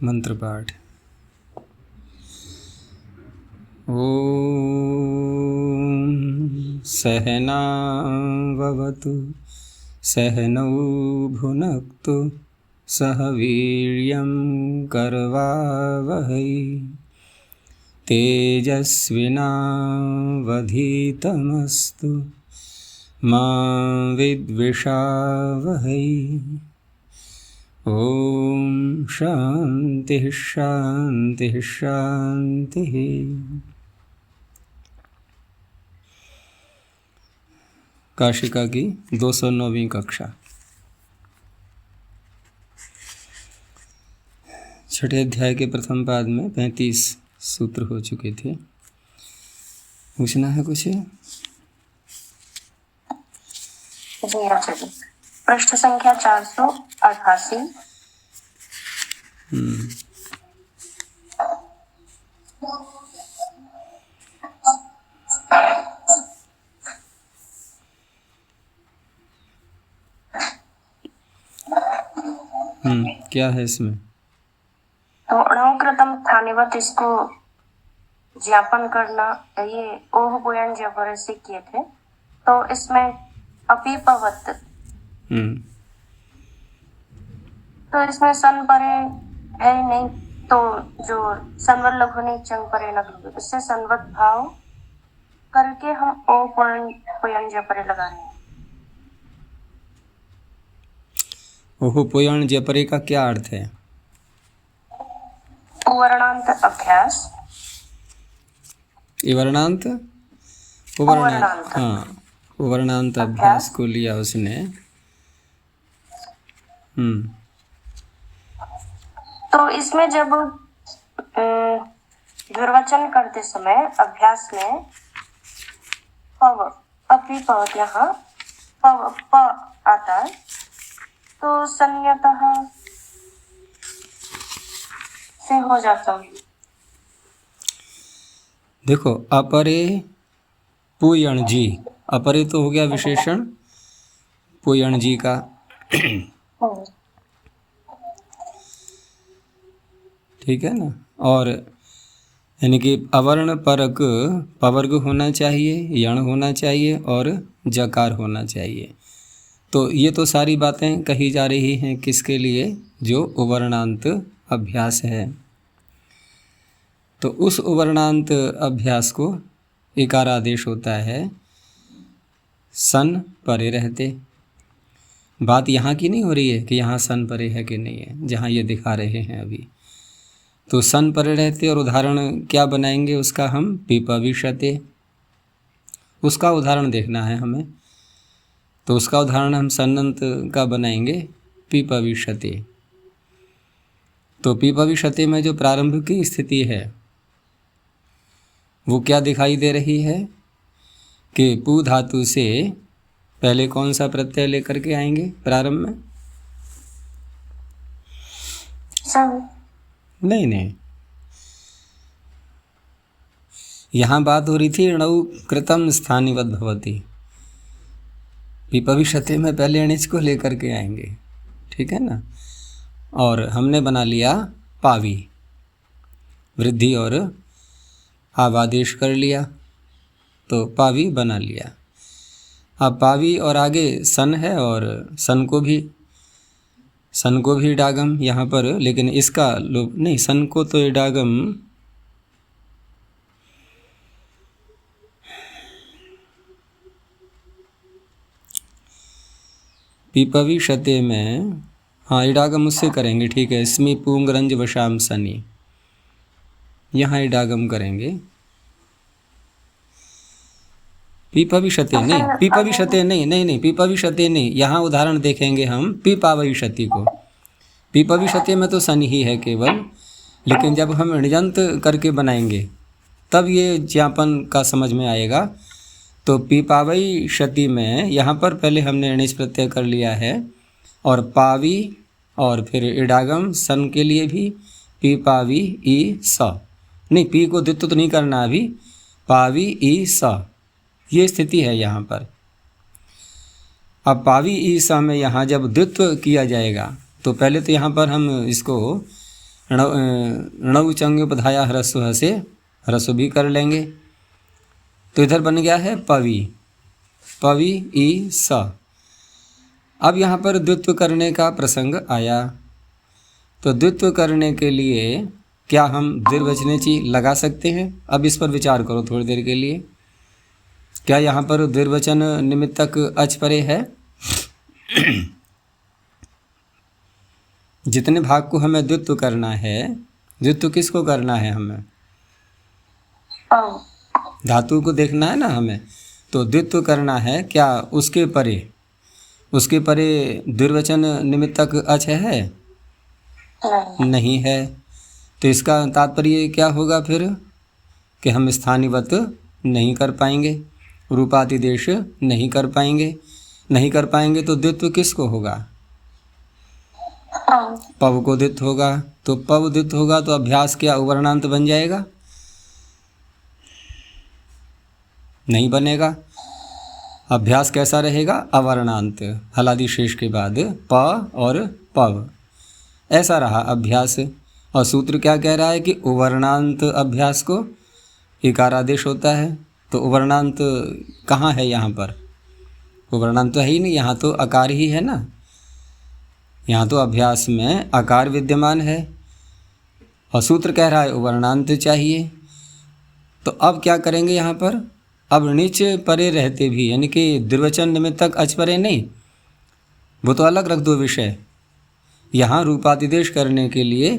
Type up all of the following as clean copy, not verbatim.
मंत्र पाठ। ओम सहना भवतु सहनौ भुनक्तु सह वीर्यं करवावहै तेजस्विनावधीतमस्तु मा विद्विषावहै। ओम शांति शांति शांति। काशिका की 209वीं कक्षा, छठे अध्याय के प्रथम पाद में 35 सूत्र हो चुके थे। पूछना है कुछ? पृष्ठ संख्या 488। क्या है इसमें? तो अणुकृतम स्थानिवत इसको ज्ञापन करना, ये ओह बोयन जबर से किए थे। तो इसमें अपीपवत, तो इसमें सन परे है नहीं, तो जो संवर लघु नहीं चंग परे लघु, इससे संवत भाव करके हम ओ पोयन जपरे लगा रहे हैं। ओह पोयण जपरे का क्या अर्थ है? उवर्णांत अभ्यास। इवर्णांत हाँ, उवर्णांत अभ्यास को लिया उसने। तो इसमें जब निर्वचन करते समय अभ्यास में पव अपीपवत, यहाँ पव प आता है, तो संयतः से हो जाता है। देखो, अपरे पुयण जी, अपरे तो हो गया विशेषण पुयण जी का। ठीक है ना। और यानी कि अवर्ण परक पवर्ग होना चाहिए, यण होना चाहिए और जकार होना चाहिए। तो ये तो सारी बातें कही जा रही हैं किसके लिए? जो उवर्णांत अभ्यास है। तो उस उवर्णांत अभ्यास को इकारादेश होता है सन परे रहते। बात यहाँ की नहीं हो रही है कि यहाँ सन परे है कि नहीं है, जहाँ ये दिखा रहे हैं अभी। तो सन परे रहते, और उदाहरण क्या बनाएंगे उसका? हम पीपविशते, उसका उदाहरण देखना है हमें। तो उसका उदाहरण हम सन्नंत का बनाएंगे पीपविशते। तो पीपविशते में जो प्रारंभ की स्थिति है वो क्या दिखाई दे रही है कि पू धातु से पहले कौन सा प्रत्यय लेकर के आएंगे प्रारंभ में? नहीं, यहाँ बात हो रही थी णौ कृतम स्थानिवत भवति। पीपविशते में पहले अणिच को लेकर के आएंगे, ठीक है ना। और हमने बना लिया पावी, वृद्धि और आवादेश कर लिया, तो पावी बना लिया। अब पावी और आगे सन है, और सन को भी डागम यहाँ पर, लेकिन इसका लोप नहीं, सन को तो डागम पीपविशते में, हाँ इडागम उससे करेंगे, ठीक है। स्मी पूंग रंज वशाम सनी, यहाँ इडागम करेंगे। पीपविशते नहीं, पीपविशते नहीं, पीपविशते नहीं, यहाँ उदाहरण देखेंगे हम पीपाविशति को। पीपविशते में तो सन ही है केवल, लेकिन जब हम णिजंत करके बनाएंगे तब ये ज्ञापन का समझ में आएगा। तो पीपावई शति में यहाँ पर पहले हमने णिज प्रत्यय कर लिया है, और पावी और फिर इडागम सन के लिए भी पीपावी ई स, नहीं पी को द्वित्व तो नहीं करना अभी, पावी ई स, ये स्थिति है यहाँ पर। अब पावी ई स में यहाँ जब द्वित्व किया जाएगा तो पहले तो यहाँ पर हम इसको णौ चंगोपधाया ह्रस्व हसे, ह्रस्व भी कर लेंगे। तो इधर बन गया है पवि, पवि ई स। अब यहाँ पर द्वित्व करने का प्रसंग आया, तो द्वित्व करने के लिए क्या हम द्विर्वचनेची लगा सकते हैं? अब इस पर विचार करो थोड़ी देर के लिए। क्या यहाँ पर द्विर्वचन निमित्तक अच परे है? जितने भाग को हमें द्वित्व करना है, द्वित्व किसको करना है हमें? पव धातु को देखना है ना हमें, तो द्वित्व करना है। क्या उसके परे, उसके परे द्विर्वचन निमित्तक अच है? नहीं है। तो इसका तात्पर्य क्या होगा फिर? कि हम स्थानीवत नहीं कर पाएंगे, रूपातिदेश नहीं कर पाएंगे। नहीं कर पाएंगे तो द्वित्व किसको होगा? पव को द्वित्व होगा। तो पव द्वित्व होगा तो अभ्यास क्या उवर्णांत बन जाएगा? नहीं बनेगा। अभ्यास कैसा रहेगा? अवर्णांत, हलादि शेष के बाद प और पव, ऐसा रहा अभ्यास। और सूत्र क्या कह रहा है कि उवर्णांत अभ्यास को इकारादेश होता है। तो उवर्णांत कहाँ है यहाँ पर? उवर्णांत तो है ही नहीं, यहाँ तो अकार ही है ना। यहाँ तो अभ्यास में आकार विद्यमान है और सूत्र कह रहा है उवर्णांत चाहिए। तो अब क्या करेंगे यहाँ पर? अब नीचे परे रहते भी, यानी कि द्विवचन निमित्तक अच परे नहीं, वो तो अलग रख दो विषय। यहाँ रूपातिदेश करने के लिए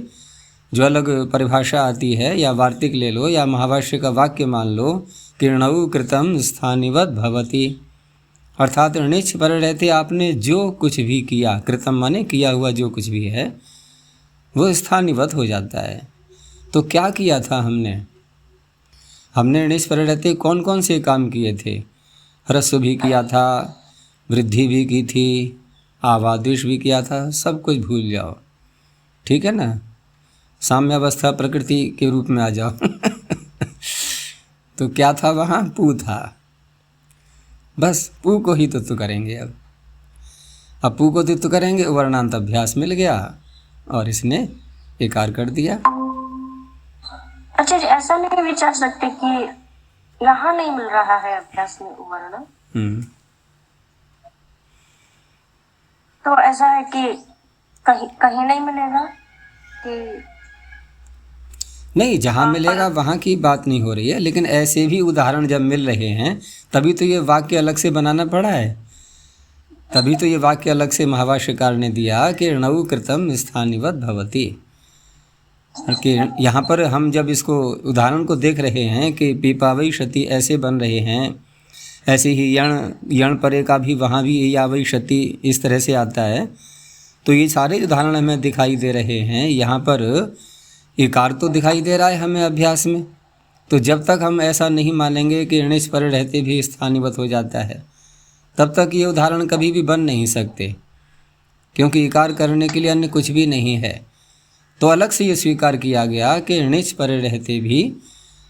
जो अलग परिभाषा आती है, या वार्तिक ले लो या महाभाष्य का वाक्य मान लो कि णौ कृतं स्थानिवत् भवति, अर्थात नीच पर रहते आपने जो कुछ भी किया, कृतम माने किया हुआ जो कुछ भी है, वो स्थानिवत हो जाता है। तो क्या किया था हमने? हमने नीच पर रहते कौन कौन से काम किए थे? ह्रस्व भी किया था, वृद्धि भी की थी, आवादेश भी किया था। सब कुछ भूल जाओ, ठीक है ना। साम्यावस्था प्रकृति के रूप में आ जाओ। तो क्या था वहाँ? पू था। बस पू को ही तुत्व करेंगे। अब पू को तुत्व करेंगे, वर्णांत अभ्यास मिल गया और इसने एकार कर दिया। अच्छा जी, ऐसा नहीं विचार सकते कि यहाँ नहीं मिल रहा है अभ्यास में उवर्ण? तो ऐसा है कि कहीं कहीं नहीं मिलेगा कि नहीं, जहाँ मिलेगा वहाँ की बात नहीं हो रही है, लेकिन ऐसे भी उदाहरण जब मिल रहे हैं तभी तो ये वाक्य अलग से बनाना पड़ा है। तभी तो ये वाक्य अलग से महाभाष्यकार ने दिया कि णौ कृतं स्थानिवत् भवति। कि यहाँ पर हम जब इसको उदाहरण को देख रहे हैं कि पीपावई क्षति ऐसे बन रहे हैं, ऐसे ही यण परे का भी वहाँ भी यावई क्षति इस तरह से आता है। तो ये सारे उदाहरण हमें दिखाई दे रहे हैं। यहाँ पर इकार तो दिखाई दे रहा है हमें अभ्यास में। तो जब तक हम ऐसा नहीं मानेंगे कि णिच पर रहते भी स्थानीवत हो जाता है, तब तक ये उदाहरण कभी भी बन नहीं सकते, क्योंकि इकार करने के लिए अन्य कुछ भी नहीं है। तो अलग से ये स्वीकार किया गया कि णिच पर रहते भी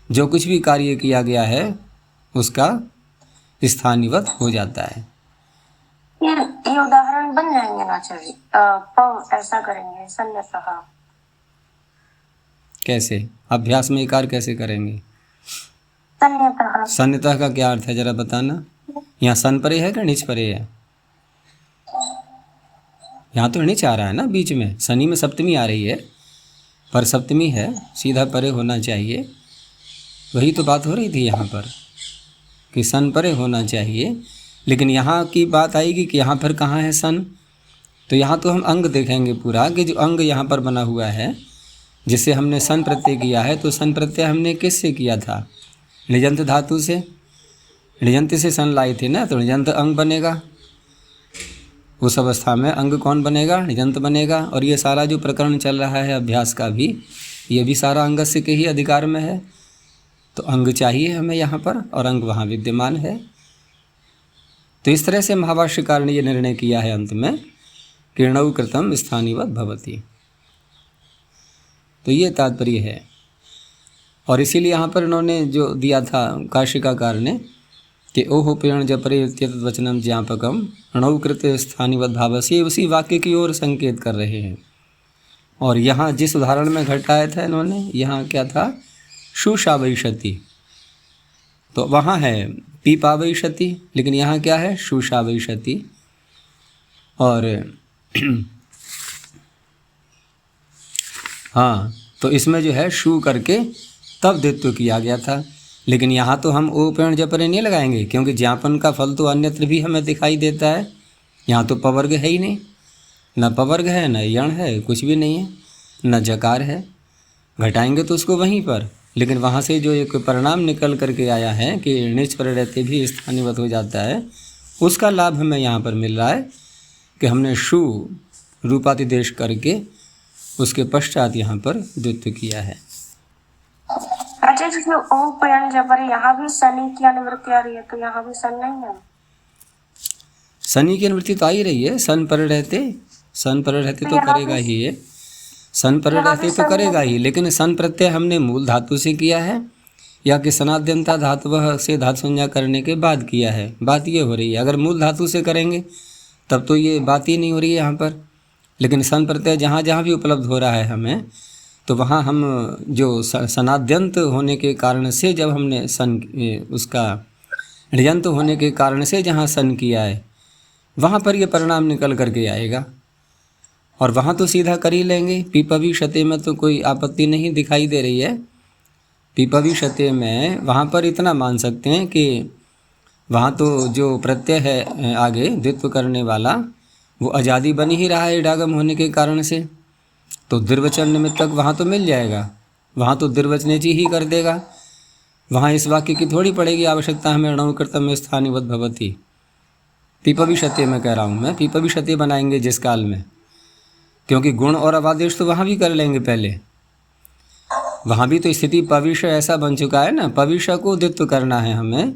जो कुछ भी कार्य किया गया है उसका स्थानीवत हो जाता है। ये उदाहरण बन जाएंगे ना आचार्य? पव ऐसा करेंगे सन्नतः। कैसे? अभ्यास में इकार कैसे करेंगे? सन्नतः। सन्नतः का क्या अर्थ है जरा बताना। यहाँ सन परे है कि णिच परे है? यहाँ तो णिच आ रहा है ना बीच में, शनि में सप्तमी आ रही है, पर सप्तमी है, सीधा परे होना चाहिए। वही तो बात हो रही थी यहाँ पर कि सन परे होना चाहिए। लेकिन यहाँ की बात आएगी कि यहाँ पर कहाँ है सन। तो यहाँ तो हम अंग देखेंगे पूरा कि जो अंग यहाँ पर बना हुआ है, जिससे हमने सन प्रत्यय किया है, तो सन प्रत्यय हमने किससे किया था? णिजंत धातु से। णिजंत से सन लाए थे ना, तो णिजंत अंग बनेगा। उस अवस्था में अंग कौन बनेगा? णिजंत बनेगा। और ये सारा जो प्रकरण चल रहा है अभ्यास का भी, ये भी सारा अंगस्य के ही अधिकार में है। तो अंग चाहिए हमें यहाँ पर, और अंग वहाँ विद्यमान है। तो इस तरह से महाभाष्यकार ने ये निर्णय किया है अंत में कि णौ कृतं स्थानीवत् भवति। तो ये तात्पर्य है। और इसीलिए यहाँ पर इन्होंने जो दिया था काशिकाकार ने कि ओह प्रेण जपरे वचनम ज्ञापकम णौ कृत स्थानीवत् भावस्य, उसी वाक्य की ओर संकेत कर रहे हैं। और यहाँ जिस उदाहरण में घटाया था इन्होंने, यहाँ क्या था, शुषावैशति, तो वहाँ है पीपावैशति, लेकिन यहाँ क्या है, शुषावैशति। और हाँ, तो इसमें जो है शु करके तब द्वित्व किया गया था, लेकिन यहाँ तो हम ओ पेड़ जपरे नहीं लगाएंगे, क्योंकि ज्ञापन का फल तो अन्यत्र भी हमें दिखाई देता है। यहाँ तो पवर्ग है ही नहीं, न पवर्ग है, न यण है, कुछ भी नहीं है, न जकार है। घटाएंगे तो उसको वहीं पर, लेकिन वहाँ से जो एक परिणाम निकल करके आया है कि णिच पर रहते भी स्थानीयवत हो जाता है, उसका लाभ हमें यहाँ पर मिल रहा है कि हमने शु रूपातिदेश करके उसके पश्चात यहाँ पर द्वित्व किया है। अच्छा जी, जो ओ पेड़ जबर यहाँ भी शनि की अनुवृत्ति आ रही है, तो यहाँ भी सन नहीं है? शनि की अनुवृत्ति तो आ ही रही है, सन पर रहते तो करेगा ही है, सन पर रहते तो करेगा ही, लेकिन सन प्रत्यय हमने मूल धातु से किया है या कि सनाद्यंता धातु से धातु संज्ञा करने के बाद किया है। बात ये हो रही है, अगर मूल धातु से करेंगे तब तो ये बात ही नहीं हो रही है यहाँ पर, लेकिन सन प्रत्यय जहाँ जहाँ भी उपलब्ध हो रहा है हमें, तो वहाँ हम जो सनाद्यंत होने के कारण से जब हमने सन उसका ऋयंत होने के कारण से जहाँ सन किया है, वहाँ पर ये परिणाम निकल करके आएगा, और वहाँ तो सीधा कर ही लेंगे। पीपवी शते में तो कोई आपत्ति नहीं दिखाई दे रही है। पीपवी शते में वहाँ पर इतना मान सकते हैं कि वहाँ तो जो प्रत्यय है आगे द्वित्व करने वाला, वो आज़ादी बनी ही रहा है इडागम होने के कारण से, तो द्विर्वचन निमित्तक वहाँ तो मिल जाएगा, वहाँ तो द्विर्वचनेची ही कर देगा। वहाँ इस वाक्य की थोड़ी पड़ेगी आवश्यकता हमें णौकृतम में स्थानीवत भवति। पीपवी शते में कह रहा हूँ मैं, पीपवी शते बनाएंगे जिस काल में, क्योंकि गुण और अवादेश तो वहाँ भी कर लेंगे पहले। वहाँ भी तो स्थिति पविष्य ऐसा बन चुका है ना, पविष्य को द्वित्व करना है हमें,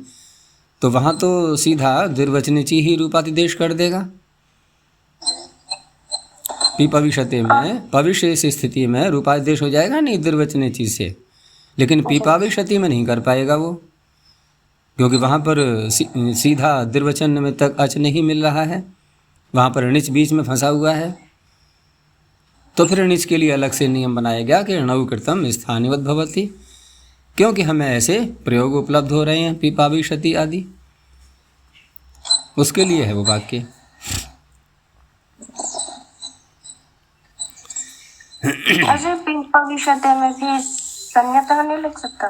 तो वहाँ तो सीधा द्विर्वचनेची ही रूपातिदेश कर देगा। पीपविशते में पविष्य इस स्थिति में रूपातिदेश हो जाएगा नहीं द्विर्वचनेची से, लेकिन पीपाविशति में नहीं कर पाएगा वो, क्योंकि वहाँ पर सीधा द्विर्वचन निमित्तक अच नहीं मिल रहा है, वहाँ पर णिच बीच में फंसा हुआ है। तो फिर णिच के लिए अलग से नियम बनाया गया कि णौकृतम स्थानीवत भवति, क्योंकि हमें ऐसे प्रयोग उपलब्ध हो रहे हैं पीपाविशति आदि, उसके लिए है वो वाक्य। अजय पीपवी शते में भी संज्ञतः नहीं लिख सकता?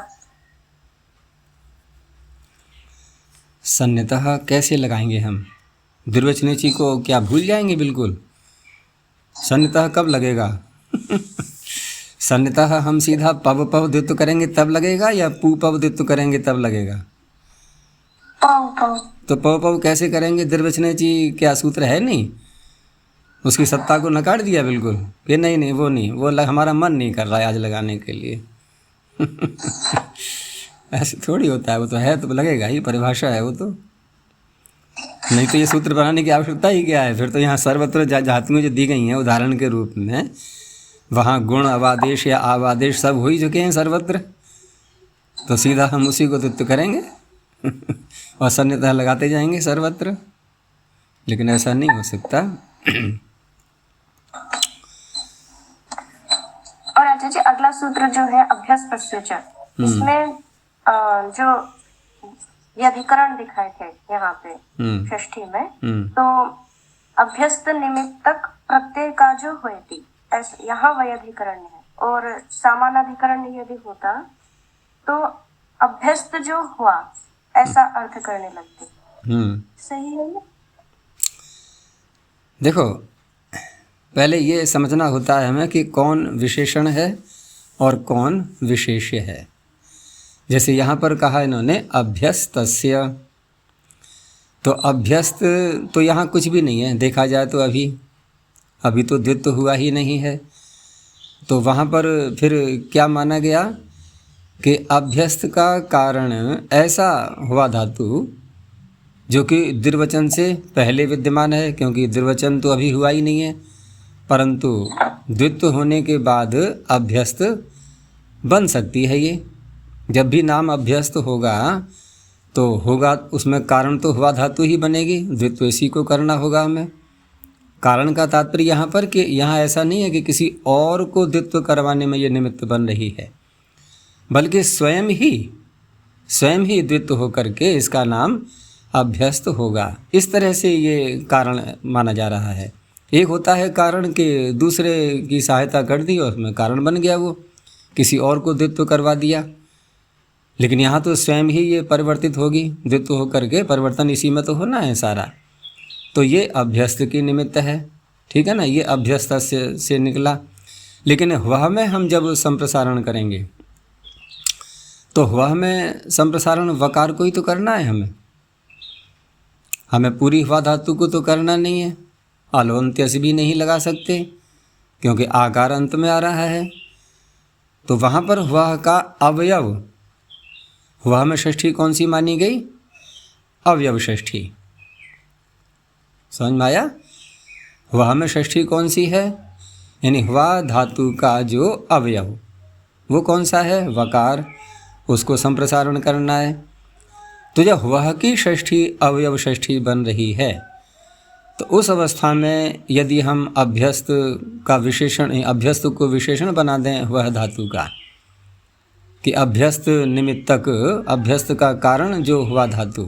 सन्यतः कैसे लगाएंगे हम? द्विर्वचनेची को क्या भूल जाएंगे बिल्कुल? सन्यतः कब लगेगा? सन्यतः हम सीधा पव पव द्वित्व करेंगे तब लगेगा, या पू पव द्वित्व करेंगे तब लगेगा? तो पव पव कैसे करेंगे? द्विर्वचनेची क्या सूत्र है नहीं? उसकी सत्ता को नकार दिया बिल्कुल कि नहीं वो नहीं, वो हमारा मन नहीं कर रहा है आज लगाने के लिए। ऐसे थोड़ी होता है, वो तो है तो लगेगा ही, परिभाषा है वो तो, नहीं तो ये सूत्र बनाने की आवश्यकता ही क्या है? फिर तो यहाँ सर्वत्र जातियाँ जो दी गई हैं उदाहरण के रूप में, वहाँ गुण अवादेश या आवादेश सब हो ही चुके हैं सर्वत्र, तो सीधा हम उसी को द्वित्व करेंगे और सन्यतः लगाते जाएंगे सर्वत्र, लेकिन ऐसा नहीं हो सकता। और अच्छा जी, अगला सूत्र जो है अभ्यास प्रत्युच्चार, इसमें जो ये अधिकरण दिखाए थे यहाँ पे षष्ठी में, तो अभ्यस्त निमित्तक प्रत्यय का जो हुएती, यहाँ वही अधिकरण है, और सामान्य अधिकरण यदि होता तो अभ्यस्त जो हुआ ऐसा अर्थ करने लगते। सही है ना? देखो, पहले ये समझना होता है हमें कि कौन विशेषण है और कौन विशेष्य है। जैसे यहाँ पर कहा इन्होंने अभ्यस्तस्य, तो अभ्यस्त तो यहाँ कुछ भी नहीं है देखा जाए तो, अभी तो द्वित्व हुआ ही नहीं है, तो वहाँ पर फिर क्या माना गया कि अभ्यस्त का कारण ऐसा हुआ धातु जो कि द्विर्वचन से पहले विद्यमान है, क्योंकि द्विर्वचन तो अभी हुआ ही नहीं है, परंतु द्वित्व होने के बाद अभ्यस्त बन सकती है। ये जब भी नाम अभ्यस्त होगा तो होगा उसमें कारण तो हुआ धातु ही बनेगी, द्वित्व इसी को करना होगा हमें, कारण का तात्पर्य यहाँ पर कि यहाँ ऐसा नहीं है कि किसी और को द्वित्व करवाने में ये निमित्त बन रही है, बल्कि स्वयं ही द्वित्व होकर के इसका नाम अभ्यस्त होगा। इस तरह से ये कारण माना जा रहा है। एक होता है कारण कि दूसरे की सहायता कर दी और उसमें कारण बन गया, वो किसी और को द्वित्व करवा दिया, लेकिन यहाँ तो स्वयं ही ये परिवर्तित होगी, द्वित्व होकर के परिवर्तन इसी में तो होना है सारा। तो ये अभ्यस्त की निमित्त है, ठीक है ना, ये अभ्यस्त से निकला। लेकिन वह में हम जब संप्रसारण करेंगे तो वह में संप्रसारण वकार को ही तो करना है हमें पूरी हवा धातु को तो करना नहीं है। अलोन्त्यस भी नहीं लगा सकते क्योंकि आकार अंत में आ रहा है। तो वहाँ पर वह का अवयव, वह में षष्ठी कौन सी मानी गई? अवयव षष्ठी। समझ में आया? वह में षष्ठी कौन सी है? यानी हवा धातु का जो अवयव वो कौन सा है? वकार। उसको संप्रसारण करना है। तो जब वह की षष्ठी अवयव षष्ठी बन रही है तो उस अवस्था में यदि हम अभ्यस्त का विशेषण, अभ्यस्त को विशेषण बना दें वह धातु का, कि अभ्यस्त निमित्तक, अभ्यस्त का कारण जो हुआ धातु,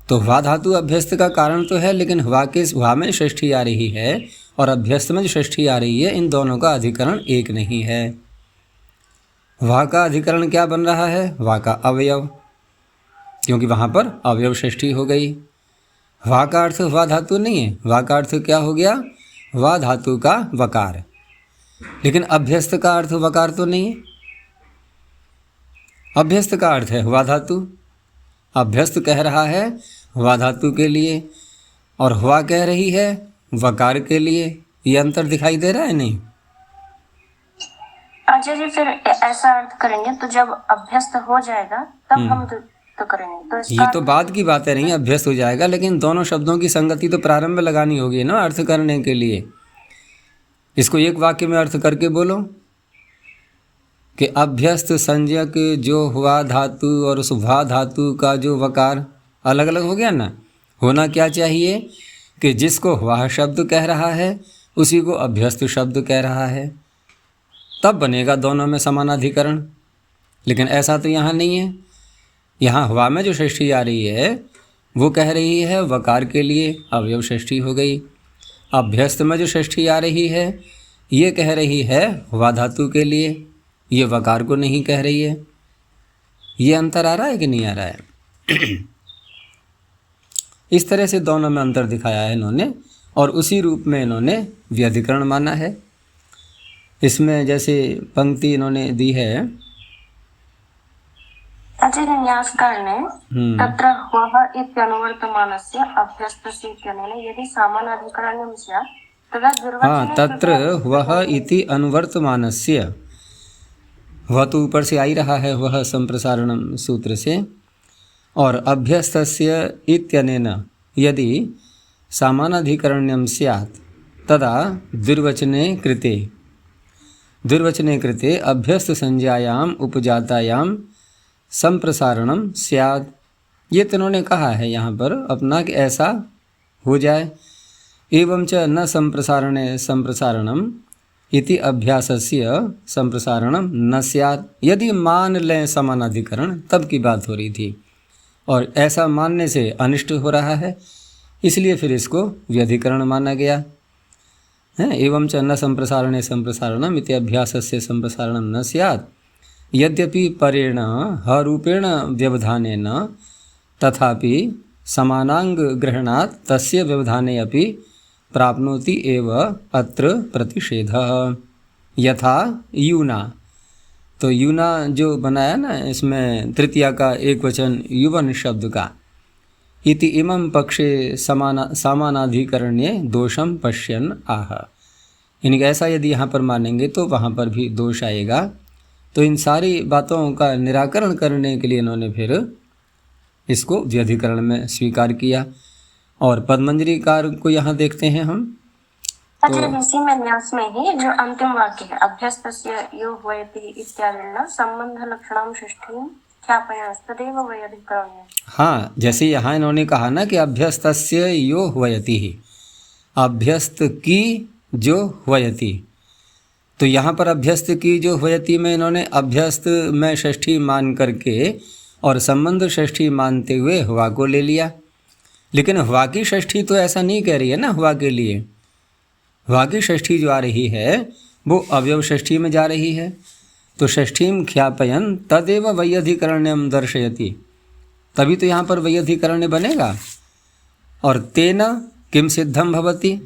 तो हुआ धातु अभ्यस्त का कारण तो है, लेकिन हुआ में षष्ठी आ रही है और अभ्यस्त में जो षष्ठी आ रही है, इन दोनों का अधिकरण एक नहीं है। वहाँ का अधिकरण क्या बन रहा है? वहाँ का अवयव, क्योंकि वहाँ पर अवयव षष्ठी हो गई। वहाँ का अर्थ वह धातु नहीं है, वहाँ का अर्थ क्या हो गया? वह धातु का वकार। लेकिन अभ्यस्त का अर्थ वकार तो नहीं है, अभ्यस्त का अर्थ है हुआ धातु। अभ्यस्त कह रहा है हुआ धातु के लिए और हुआ कह रही है वकार के लिए। ये अंतर दिखाई दे रहा है नहीं? आचार्य जी फिर ऐसा अर्थ करेंगे तो जब अभ्यस्त हो जाएगा तब हम तो करेंगे, तो ये तो बाद की बात है, नहीं अभ्यस्त हो जाएगा, लेकिन दोनों शब्दों की संगति तो प्रारंभ में लगानी होगी ना अर्थ करने के लिए। इसको एक वाक्य में अर्थ करके बोलो कि अभ्यस्त संज्ञक जो हुआ धातु और उस हुआ धातु का जो वकार अलग अलग हो गया ना। होना क्या चाहिए कि जिसको हुआ शब्द कह रहा है उसी को अभ्यस्त शब्द कह रहा है, तब बनेगा दोनों में समानाधिकरण। लेकिन ऐसा तो यहाँ नहीं है। यहाँ हुआ में जो षष्ठी आ रही है वो कह रही है वकार के लिए, अवयव षष्ठी हो गई। अभ्यस्त में जो षष्ठी आ रही है ये कह रही है हुआ धातु के लिए, ये वकार को नहीं कह रही है। ये अंतर आ रहा है कि नहीं आ रहा है? इस तरह से दोनों में अंतर दिखाया है इन्होंने और उसी रूप में इन्होंने व्यधिकरण माना है। इसमें जैसे पंक्ति इन्होंने दी है आचार्य न्यासकार ने तत्र वह इत्यनुवर्तमानस्य अभ्यस्तस्य इत्यनेन यदि सामानाधिकरण्यं स्यात् तदा दुर्वचने। हाँ, तत्र वह इति अनुवर्तमानस्य, वह तो ऊपर से आ ही रहा है वह संप्रसारणम सूत्र से, और अभ्यस्तस्य इत्यनेन यदि सामानाधिकरण्यं स्यात् तदा दुर्वचने कृते अभ्यस्त संज्ञायाम उपजातायाम संप्रसारणम स्यात्। ये तो उन्होंने कहा है यहाँ पर अपना कि ऐसा हो जाए। एवं च न संप्रसारणम इति अभ्यासस्य संप्रसारणम न स्यात्। यदि मान लें समानाधिकरण, तब की बात हो रही थी, और ऐसा मानने से अनिष्ट हो रहा है, इसलिए फिर इसको व्यधिकरण माना गया है। एवं च न संप्रसारणम इति अभ्यासस्य संप्रसारणम न स्यात् यद्यपि परेण हरूपेण व्यवधानेन तथापि समानांग ग्रहणात् तस्य व्यवधाने अपि प्राप्नोति एव अत्र प्रतिषेधः। यथा यूना, तो यूना जो बनाया ना इसमें तृतीया का एक वचन युवन शब्द का, इति इमं पक्षे समानाधिकरण्ये दोषम पश्यन् आह। यानी कि ऐसा यदि यहाँ पर मानेंगे तो वहाँ पर भी दोष आएगा। तो इन सारी बातों का निराकरण करने के लिए इन्होंने फिर इसको व्यधिकरण में स्वीकार किया। और पद्मंजरी कार को यहाँ देखते हैं हम। अच्छा, इसी में न्यास में ही जो अंतिम वाक्य है अभ्यस्तस्य यो ह्वयति इत्यादिना संबंध लक्षणां षष्ठीं ख्यापयंस्तदेव व्यधिकरणम्। हाँ, जैसे यहाँ इन्होंने कहा ना कि अभ्यस्तस्य यो ह्वयति ही, अभ्यस्त की जो ह्वयति। तो यहाँ पर अभ्यस्त की जो ह्वयति में इन्होंने अभ्यस्त में षष्ठी मान करके और संबंध षष्ठी मानते हुए हुआ को ले लिया। लेकिन हुआ की षष्ठी तो ऐसा नहीं कह रही है ना। हुआ के लिए हुआ की षष्ठी जो आ रही है वो अवयव षष्ठी में जा रही है। तो षष्ठीम ख्यापयन तदेव वैयधिकरण्यम दर्शयति, तभी तो यहाँ पर वैयधिकरण्य बनेगा। और तेना किम सिद्धम भवति,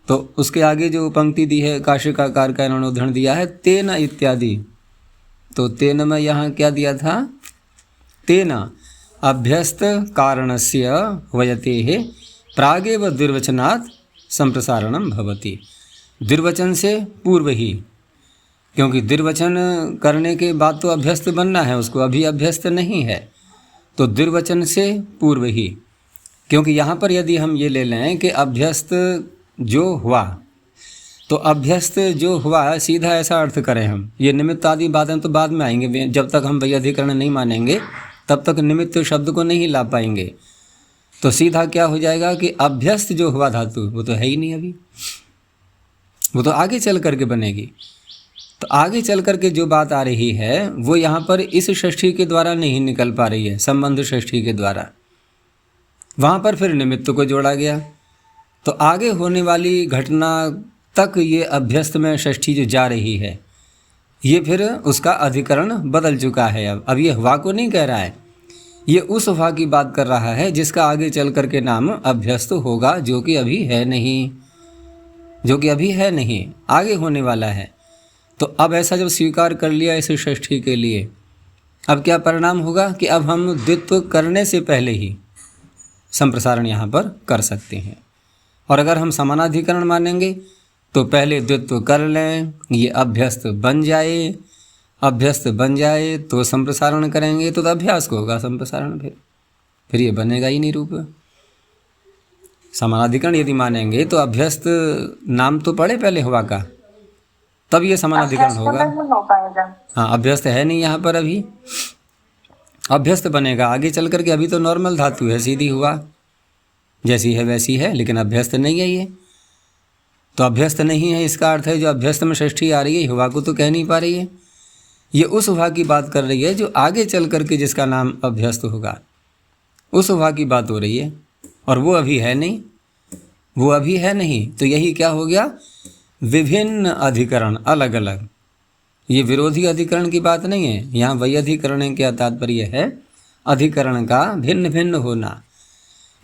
तो उसके आगे जो पंक्ति दी है काशिकाकार का इन्होंने उदाहरण दिया है तेना इत्यादि। तो तेन में यहाँ क्या दिया था, तेना अभ्यस्त कारणस्य वयतेः प्रागेव द्विर्वचनात् संप्रसारणम भवति। द्विर्वचन से पूर्व ही, क्योंकि द्विर्वचन करने के बाद तो अभ्यस्त बनना है उसको, अभी अभ्यस्त नहीं है। तो द्विर्वचन से पूर्व ही, क्योंकि यहाँ पर यदि हम ये ले लें कि अभ्यस्त जो हुआ, तो अभ्यस्त जो हुआ सीधा ऐसा अर्थ करें हम, ये निमित्त आदि बातें तो बाद में आएंगे। जब तक हम वैयाधिकरण नहीं मानेंगे तब तक निमित्त शब्द को नहीं ला पाएंगे। तो सीधा क्या हो जाएगा कि अभ्यस्त जो हुआ धातु वो तो है ही नहीं अभी, वो तो आगे चल करके बनेगी। तो आगे चल करके जो बात आ रही है वो यहाँ पर इस षष्ठी के द्वारा नहीं निकल पा रही है, संबंध षष्ठी के द्वारा। वहाँ पर फिर निमित्त को जोड़ा गया। तो आगे होने वाली घटना तक ये अभ्यस्त में षष्ठी जो जा रही है, ये फिर उसका अधिकरण बदल चुका है। अब ये हुआ को नहीं कह रहा है, ये उस हुआ की बात कर रहा है जिसका आगे चल करके नाम अभ्यस्त होगा, जो कि अभी है नहीं, जो कि अभी है नहीं, आगे होने वाला है। तो अब ऐसा जब स्वीकार कर लिया इस षष्ठी के लिए, अब क्या परिणाम होगा कि अब हम द्वित्व करने से पहले ही संप्रसारण यहाँ पर कर सकते हैं। और अगर हम समानाधिकरण मानेंगे तो पहले द्वित्व कर लें, ये अभ्यस्त बन जाए, अभ्यस्त बन जाए तो संप्रसारण करेंगे, तो अभ्यास को होगा संप्रसारण, फिर ये बनेगा ही नहीं रूप। समानाधिकरण यदि मानेंगे तो अभ्यस्त नाम तो पड़े पहले हुआ का, तब ये समानाधिकरण होगा। हाँ, अभ्यस्त है नहीं यहाँ पर, अभी अभ्यस्त बनेगा आगे चल करके। अभी तो नॉर्मल धातु है, सीधी हुआ जैसी है वैसी है, लेकिन अभ्यस्त नहीं है ये। तो अभ्यस्त नहीं है, इसका अर्थ है जो अभ्यस्त में षष्ठी आ रही है हुआ को तो कह नहीं पा रही है। ये उस हुआ की बात कर रही है जो आगे चल करके जिसका नाम अभ्यस्त होगा, उस हुआ की बात हो रही है। और वो अभी है नहीं, वो अभी है नहीं। तो यही क्या हो गया, विभिन्न अधिकरण अलग अलग। ये विरोधी अधिकरण की बात नहीं है, यहाँ वैयाधिकरण का तात्पर्य है अधिकरण का भिन्न भिन्न होना।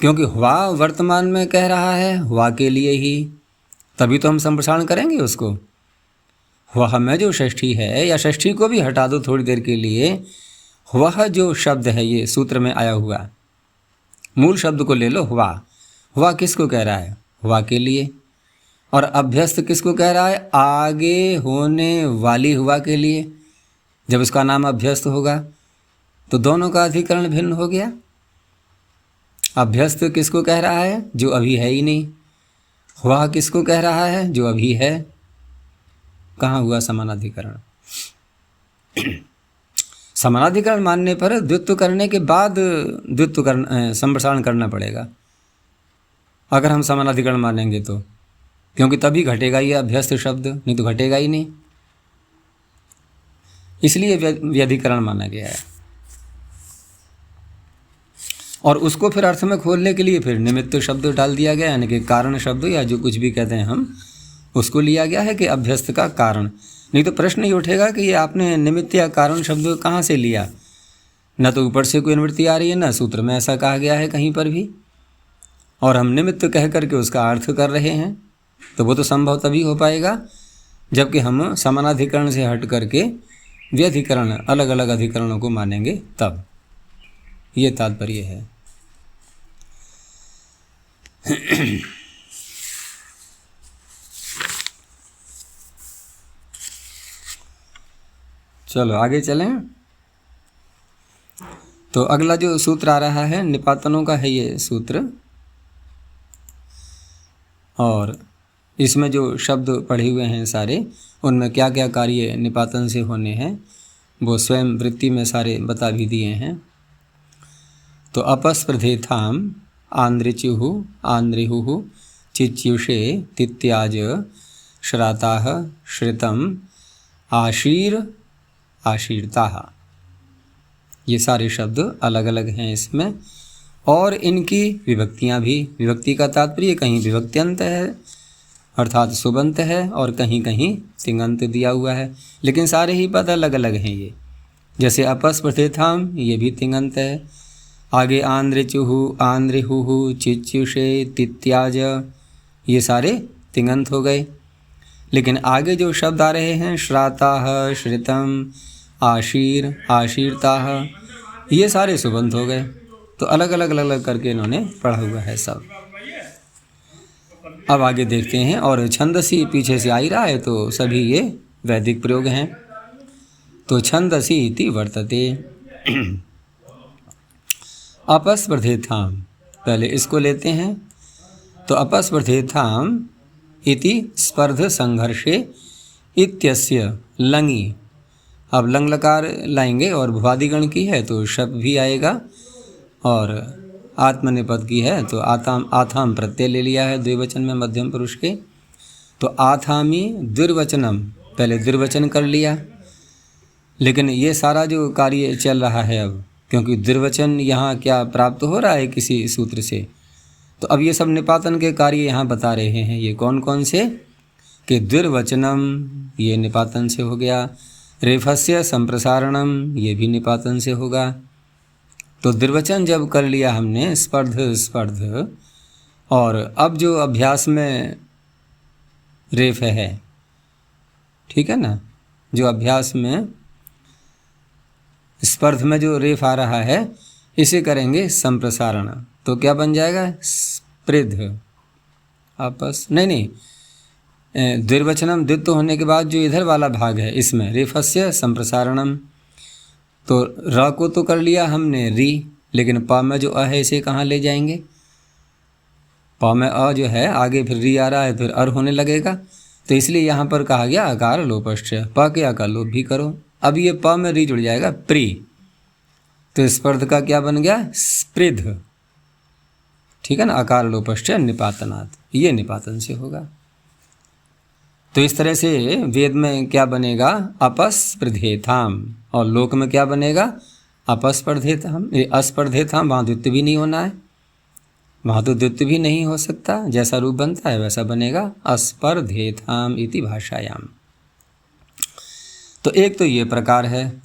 क्योंकि हुआ वर्तमान में कह रहा है हुआ के लिए ही, तभी तो हम संप्रसारण करेंगे उसको। हुआ में जो षष्ठी है, या षष्ठी को भी हटा दो थोड़ी देर के लिए, हुआ जो शब्द है ये सूत्र में आया हुआ, मूल शब्द को ले लो हुआ। हुआ किसको कह रहा है, हुआ के लिए। और अभ्यस्त किसको कह रहा है, आगे होने वाली हुआ के लिए। जब उसका नाम अभ्यस्त होगा तो दोनों का अधिकरण भिन्न हो गया। अभ्यस्त किसको कह रहा है, जो अभी है ही नहीं। हुआ किसको कह रहा है, जो अभी है। कहाँ हुआ समानाधिकरण। समानाधिकरण मानने पर द्वित्व करने के बाद संप्रसारण करना पड़ेगा, अगर हम समानाधिकरण मानेंगे तो, क्योंकि तभी घटेगा ये अभ्यस्त शब्द, नहीं तो घटेगा ही नहीं। इसलिए व्यधिकरण माना गया है। और उसको फिर अर्थ में खोलने के लिए फिर निमित्त शब्द डाल दिया गया, यानी कि कारण शब्द, या जो कुछ भी कहते हैं हम, उसको लिया गया है कि अभ्यस्त का कारण। नहीं तो प्रश्न ये उठेगा कि ये आपने निमित्त या कारण शब्द कहाँ से लिया। न तो ऊपर से कोई निवृत्ति आ रही है, न सूत्र में ऐसा कहा गया है कहीं पर भी, और हम निमित्त कह करके उसका अर्थ कर रहे हैं। तो वो तो संभव तभी हो पाएगा जबकि हम समानाधिकरण से हट करके व्यधिकरण, अलग अलग अधिकरणों को मानेंगे, तब। ये तात्पर्य है। चलो आगे चलें। तो अगला जो सूत्र आ रहा है निपातनों का है ये सूत्र, और इसमें जो शब्द पढ़े हुए हैं सारे, उनमें क्या क्या कार्य निपातन से होने हैं वो स्वयं वृत्ति में सारे बता भी दिए हैं। तो अपस्पर्धेथाम आंद्रिचुः आंद्रिहुः चिच्युषे तित्याज श्राताः श्रितम आशीर आशीर्ताः। ये सारे शब्द अलग अलग हैं इसमें, और इनकी विभक्तियाँ भी। विभक्ति का तात्पर्य कहीं विभक्त्यंत है अर्थात सुबंत है, और कहीं कहीं तिङंत दिया हुआ है, लेकिन सारे ही पद अलग अलग हैं। ये जैसे अपस्पृथेथाम, ये भी तिङंत है। आगे आंद्रिचुः आंद्रिहुः चिच्युषे तित्याज, ये सारे तिङंत हो गए। लेकिन आगे जो शब्द आ रहे हैं श्राताः श्रितम आशीर आशीर्ताः, ये सारे सुबंत हो गए। तो अलग अलग अलग अलग करके इन्होंने पढ़ा हुआ है सब। अब आगे देखते हैं, और छंदसी पीछे से आ ही रहा है तो सभी ये वैदिक प्रयोग हैं। तो छंदसी इति वर्तते। अपस्पर्धेथाम, पहले इसको लेते हैं। तो अपस्पर्धेथाम इति स्पर्ध संघर्षे इत्यस्य लंगी। अब लंग लकार लाएंगे, और भुवादिगण की है तो शप भी आएगा, और आत्मनेपद की है तो आताम आथाम प्रत्यय ले लिया है द्विवचन में मध्यम पुरुष के। तो आथामी द्विर्वचनम, पहले द्विर्वचन कर लिया। लेकिन ये सारा जो कार्य चल रहा है अब, क्योंकि द्विर्वचन यहाँ क्या प्राप्त हो रहा है किसी सूत्र से, तो अब ये सब निपातन के कार्य यहाँ बता रहे हैं। ये कौन कौन से, कि द्विर्वचनम ये निपातन से हो गया, रेफस्य संप्रसारणम ये भी निपातन से होगा। तो द्विर्वचन जब कर लिया हमने स्पर्ध स्पर्ध, और अब जो अभ्यास में रेफ है, ठीक है ना, जो अभ्यास में स्पर्ध में जो रेफ आ रहा है इसे करेंगे संप्रसारण, तो क्या बन जाएगा स्पृध। आपस नहीं द्विर्वचनम द्वित्व होने के बाद जो इधर वाला भाग है इसमें रेफस्य संप्रसारणम, तो र को तो कर लिया हमने री, लेकिन प में जो अ है इसे कहाँ ले जाएंगे। प में अ जो है आगे फिर री आ रहा है, फिर अर होने लगेगा, तो इसलिए यहाँ पर कहा गया अकार लोपश्च, प के अकार लोप भी करो। अब ये प में री जुड़ जाएगा प्री, तो स्पर्ध का क्या बन गया स्पृध, ठीक है ना, अकार लोपश्च निपातनात्, ये निपातन से होगा। तो इस तरह से वेद में क्या बनेगा अपस्पर्धेथाम, और लोक में क्या बनेगा अपस्पर्धेथाम। ये अस्पर्धेथाम, वहाँ द्वित्व भी नहीं होना है, वहाँ तो द्वित्व भी नहीं हो सकता, जैसा रूप बनता है वैसा बनेगा अस्पर्धेथाम इति भाषायाम। तो एक तो ये प्रकार है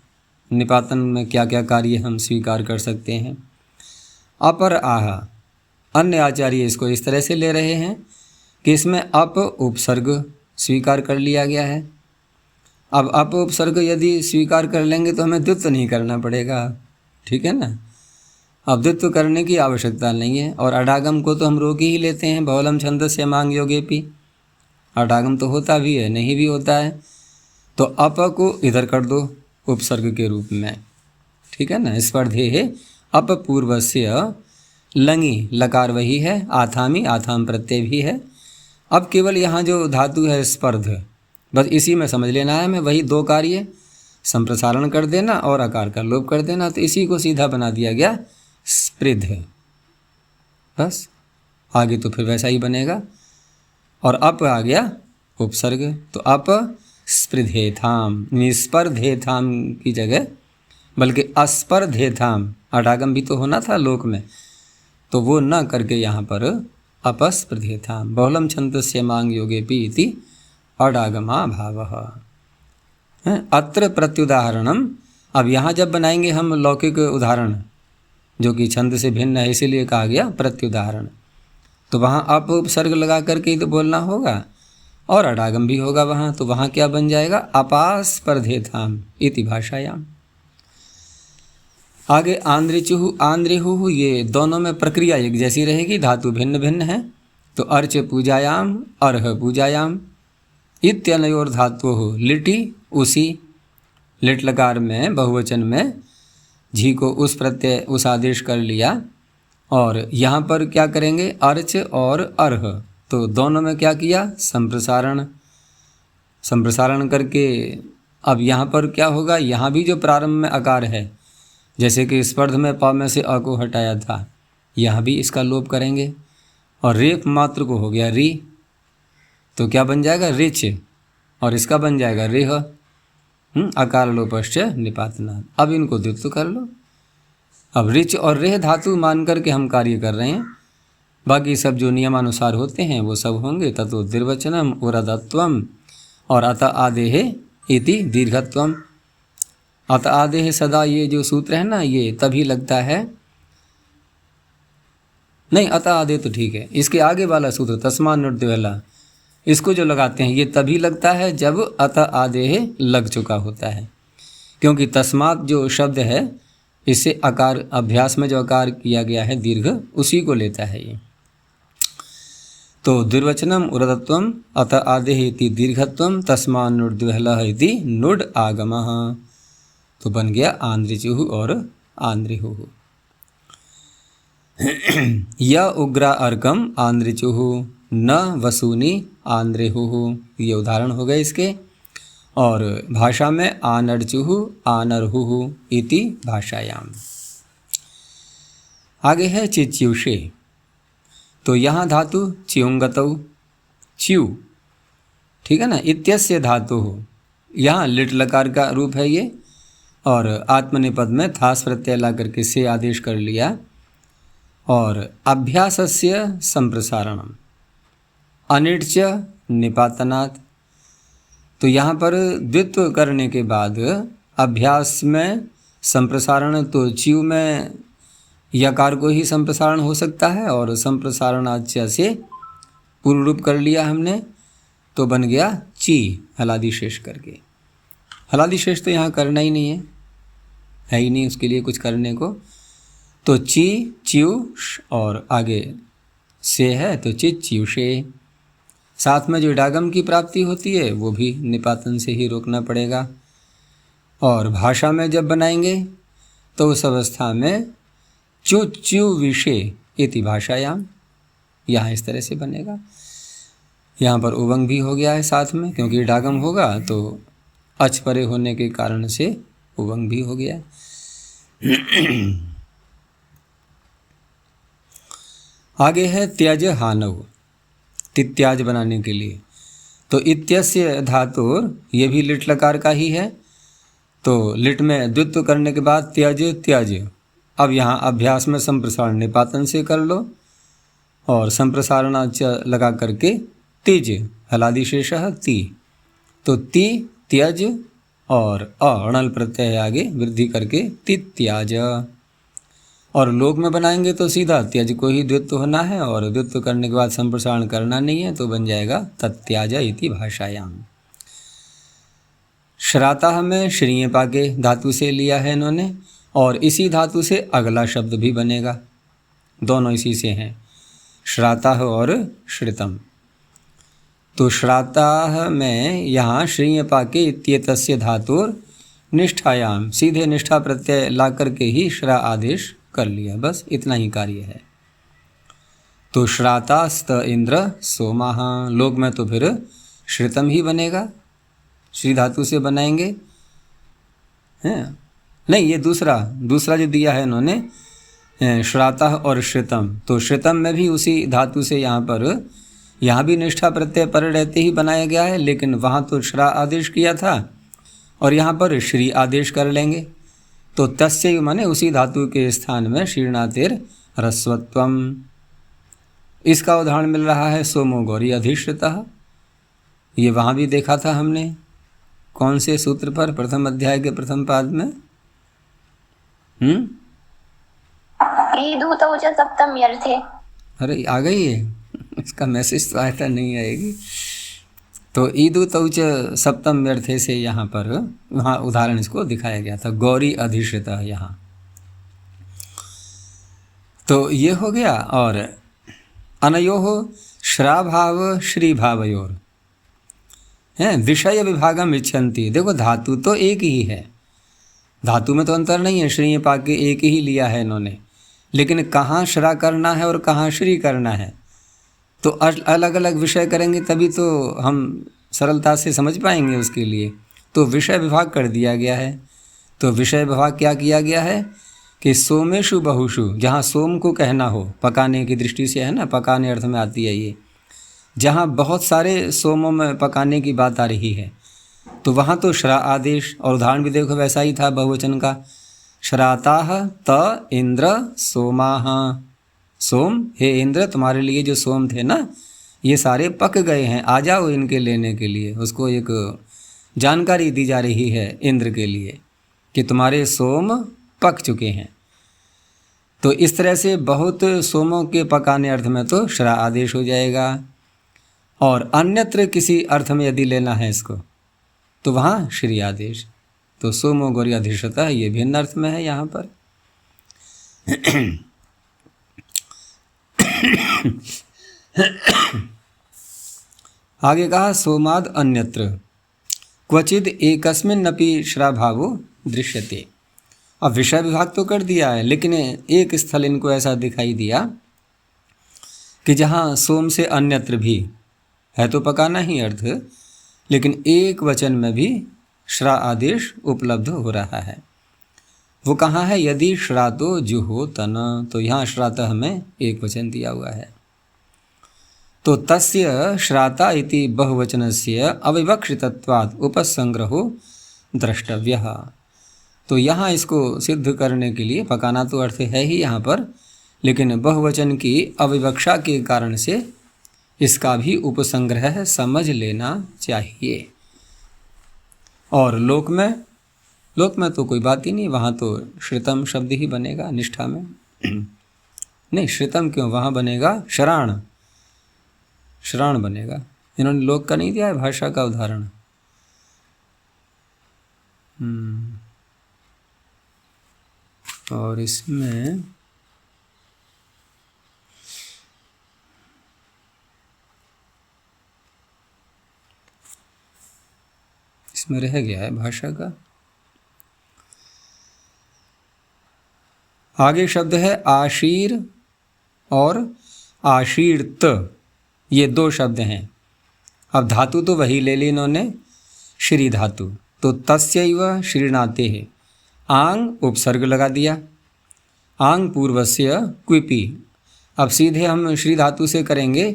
निपातन में क्या क्या कार्य हम स्वीकार कर सकते हैं। अपर आह, अन्य आचार्य इसको इस तरह से ले रहे हैं कि इसमें अप उपसर्ग स्वीकार कर लिया गया है। अब अप उपसर्ग यदि स्वीकार कर लेंगे तो हमें द्वित्व नहीं करना पड़ेगा, ठीक है ना। अब द्वित्व करने की आवश्यकता नहीं है, और अडागम को तो हम रोक ही लेते हैं, बहुलम छंदस्य मांग योगेपि, अडागम तो होता भी है नहीं भी होता है। तो अप को इधर कर दो उपसर्ग के रूप में, ठीक है ना। स्पर्धे है अप पूर्वस्य लंगी, लकार वही है, आथामी आथाम प्रत्यय भी है। अब केवल यहाँ जो धातु है स्पर्ध, बस इसी में समझ लेना है हमें, वही दो कार्य संप्रसारण कर देना और आकार का लोप कर देना, तो इसी को सीधा बना दिया गया स्पृध, बस आगे तो फिर वैसा ही बनेगा। और अप आ गया उपसर्ग, तो अप स्पृधेथाम, निस्पर्धेथाम की जगह बल्कि अस्पर्धेथाम, अडागम भी तो होना था लोक में, तो वो न करके यहाँ पर अपस्पर्धेथाम, बहुलम छंदस्य मांग योगेपि इति अडागमा भावः। अत्र प्रत्युदाहरणम, अब यहाँ जब बनाएंगे हम लौकिक उदाहरण जो कि छंद से भिन्न है, इसीलिए कहा गया प्रत्युदाहरण, तो वहाँ अप उपसर्ग लगा करके ही तो बोलना होगा, और अडागम भी होगा वहाँ, तो वहाँ क्या बन जाएगा अपास्पर्धेथाम इति भाषायाम। आगे आंद्रिचुः आंद्रिहुः, ये दोनों में प्रक्रिया एक जैसी रहेगी, धातु भिन्न भिन्न है। तो अर्च पूजायाम अर्ह पूजायाम इत्यनयोर धातुः लिटि उसी, लिट लकार में बहुवचन में झी को उस प्रत्यय उस आदेश कर लिया, और यहाँ पर क्या करेंगे अर्च और अर्ह, तो दोनों में क्या किया संप्रसारण, संप्रसारण करके अब यहाँ पर क्या होगा, यहाँ भी जो प्रारंभ में आकार है, जैसे कि स्पर्ध में प में से अ को हटाया था, यहाँ भी इसका लोप करेंगे और रेफ मात्र को हो गया री, तो क्या बन जाएगा रिच, और इसका बन जाएगा रेह, अकार लोपश्च निपातनात्। अब इनको द्वित्व कर लो। अब रिच और रेह धातु मान करके हम कार्य कर रहे हैं, बाकी सब जो नियमानुसार होते हैं वो सब होंगे। ततो द्विर्वचनम उरदत्वम और अत आदेह इति दीर्घत्वम। अत आदेह सदा ये जो सूत्र है ना, ये तभी लगता है, नहीं अत आदेह तो ठीक है, इसके आगे वाला सूत्र तस्मात् नुद्विहला, इसको जो लगाते हैं ये तभी लगता है जब अत आदेह लग चुका होता है, क्योंकि तस्मात् जो शब्द है इससे आकार, अभ्यास में जो आकार किया गया है दीर्घ, उसी को लेता है ये। तो द्विर्वचनम उरदत्वम अत आदेह इति दीर्घत्वम तस्मात् नुद्विहलः इति नुड आगमः। तो बन गया आंद्रिचुः और आंद्रिहुः। य उग्रा अर्कम आंद्रिचुः न वसूनि आंद्रिहुः, ये उदाहरण हो गए इसके। और भाषा में आनर्चुः आनर्हुः इति भाषायाम। आगे है चिच्युषे, तो यहाँ धातु च्युंगतौ, च्यू, ठीक है ना, इत्यस्य धातु हो, यहाँ लिट लकार का रूप है ये, और आत्मनिपद में थास प्रत्यय ला करके से आदेश कर लिया। और अभ्यासस्य संप्रसारणम अनिट्च निपातनात्, तो यहाँ पर द्वित्व करने के बाद अभ्यास में संप्रसारण, तो च्यू में यकार को ही संप्रसारण हो सकता है, और संप्रसारणाच्य से पूर्व रूप कर लिया हमने, तो बन गया ची हलादि शेष करके। हलादि शेष तो यहाँ करना ही नहीं है ही नहीं उसके लिए कुछ करने को। तो ची च्यू और आगे से है तो चित च्यूषे। साथ में जो डागम की प्राप्ति होती है वो भी निपातन से ही रोकना पड़ेगा। और भाषा में जब बनाएंगे तो उस अवस्था में च्यु विषे इति भाषायाम, यहाँ इस तरह से बनेगा। यहाँ पर उवंग भी हो गया है साथ में, क्योंकि डागम होगा तो अच परे होने के कारण से उवंग भी हो गया। आगे है त्यज हानव, तित्याज बनाने के लिए। तो इत्यस्य धातुर, ये भी लिट लकार का ही है, तो लिट में द्वित्व करने के बाद त्यज त्यज। अब यहाँ अभ्यास में संप्रसारण निपातन से कर लो, और संप्रसारणाच लगा करके तिज हलादि शेषः ती, तो ती त्यज और अणल प्रत्यय आगे वृद्धि करके तित्याज। और लोक में बनाएंगे तो सीधा त्यज को ही द्वित्व होना है, और द्वित्व करने के बाद संप्रसारण करना नहीं है, तो बन जाएगा तत्याज इति भाषायाम। श्राता में श्रीय पाके धातु से लिया है इन्होंने, और इसी धातु से अगला शब्द भी बनेगा, दोनों इसी से हैं, श्राता और श्रितम। तो श्राता में यहाँ श्रीय पाके इत्येतस्य धातुर निष्ठायाम, सीधे निष्ठा प्रत्यय ला करके ही श्रा आदेश कर लिया, बस इतना ही कार्य है। तो श्रातास्त इंद्र सोमाः, लोक में तो फिर श्रितम ही बनेगा, श्री धातु से बनाएंगे हैं। नहीं, ये दूसरा जो दिया है इन्होंने श्राता और श्रितम, तो श्रितम में भी उसी धातु से यहाँ भी निष्ठा प्रत्यय पर रहते ही बनाया गया है, लेकिन वहाँ तो श्रा आदेश किया था और यहाँ पर श्री आदेश कर लेंगे। तो तस्य माने उसी धातु के स्थान में शीर्णातेर ह्रस्वत्वम। इसका उदाहरण मिल रहा है सोमो गौरी अधिष्ठितः, ये वहाँ भी देखा था हमने, कौन से सूत्र पर, प्रथम अध्याय के प्रथम पाद में। सप्तम अर्थे। अरे आ गई है, इसका मैसेज तो आया था, नहीं आएगी। तो ईदु तौच सप्तम अर्थे से यहाँ पर वहाँ उदाहरण इसको दिखाया गया था, गौरी अधिष्ठित यहाँ। तो ये हो गया। और अनयोः श्राभाव श्री भावयोर हैं विषय विभागम इच्छन्ति। देखो धातु तो एक ही है, धातु में तो अंतर नहीं है, श्री पाके एक ही लिया है इन्होंने, लेकिन कहाँ श्रा करना है और कहाँ श्री करना है, तो अलग अलग विषय करेंगे तभी तो हम सरलता से समझ पाएंगे उसके लिए। तो विषय विभाग कर दिया गया है। तो विषय विभाग क्या किया गया है कि सोमेशु बहुषु, जहाँ सोम को कहना हो पकाने की दृष्टि से है ना, पकाने अर्थ में आती है ये, जहाँ बहुत सारे सोमों में पकाने की बात आ रही है तो वहाँ तो श्रा आदेश, और उदाहरण भी देखो वैसा ही था बहुवचन का, श्राताः त इंद्र सोमाः, सोम हे इंद्र तुम्हारे लिए जो सोम थे ना ये सारे पक गए हैं, आ जाओ इनके लेने के लिए। उसको एक जानकारी दी जा रही है इंद्र के लिए कि तुम्हारे सोम पक चुके हैं। तो इस तरह से बहुत सोमों के पकाने अर्थ में तो श्रा आदेश हो जाएगा। और अन्यत्र किसी अर्थ में यदि लेना है इसको तो वहाँ श्री आदेश। तो सोमो गौरी अधिष्ठता ये भिन्न अर्थ में है यहाँ पर। आगे कहा सोमाद अन्यत्र क्वचिद एकस्मिन्नपि श्राभावो दृश्यते। अब विषय विभाग तो कर दिया है, लेकिन एक स्थल इनको ऐसा दिखाई दिया कि जहाँ सोम से अन्यत्र भी है तो पकाना ही अर्थ, लेकिन एक वचन में भी श्रा आदेश उपलब्ध हो रहा है। वो कहाँ है? यदि श्रातो जुहोतन, तो यहाँ श्राता हमें एक वचन दिया हुआ है। तो तस्य श्राता इति बहुवचनस्य अविवक्षितत्वात् उपसंग्रहो द्रष्टव्यः। तो यहाँ इसको सिद्ध करने के लिए पकाना तो अर्थ है ही यहाँ पर, लेकिन बहुवचन की अविवक्षा के कारण से इसका भी उपसंग्रह समझ लेना चाहिए। और लोक में तो कोई बात ही नहीं, वहाँ तो श्रितम शब्द ही बनेगा निष्ठा में। नहीं, श्रितम क्यों, वहाँ बनेगा श्राण, श्राण बनेगा। इन्होंने लोक का नहीं दिया है भाषा का उदाहरण। और इसमें रह गया है भाषा का। आगे शब्द है आशीर और आशीर्त, ये दो शब्द हैं। अब धातु तो वही ले ली इन्होंने, श्री धातु। तो तस्यैव श्रीणाते है, आंग उपसर्ग लगा दिया, आंग पूर्वस्य क्विपी। अब सीधे हम श्री धातु से करेंगे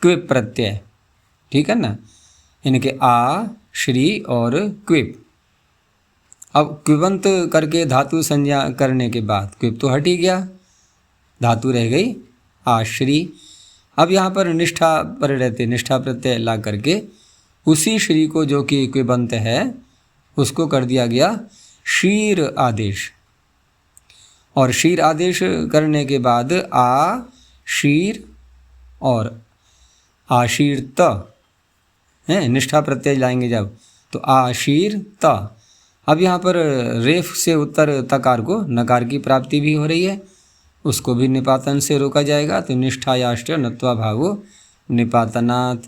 क्विप प्रत्यय, ठीक है ना, इनके आ श्री और क्विप। अब क्विबंत करके धातु संज्ञा करने के बाद क्विप तो हट ही गया, धातु रह गई आश्री। अब यहाँ पर निष्ठा पर रहते निष्ठा प्रत्यय ला करके उसी श्री को जो कि क्विबंत है उसको कर दिया गया शीर आदेश। और शीर आदेश करने के बाद आ शीर और आशीर त है, निष्ठा प्रत्यय लाएंगे जब तो आशीर त। अब यहाँ पर रेफ से उत्तर तकार को नकार की प्राप्ति भी हो रही है, उसको भी निपातन से रोका जाएगा। तो निष्ठायाश्च नत्वा भावो निपातनात्।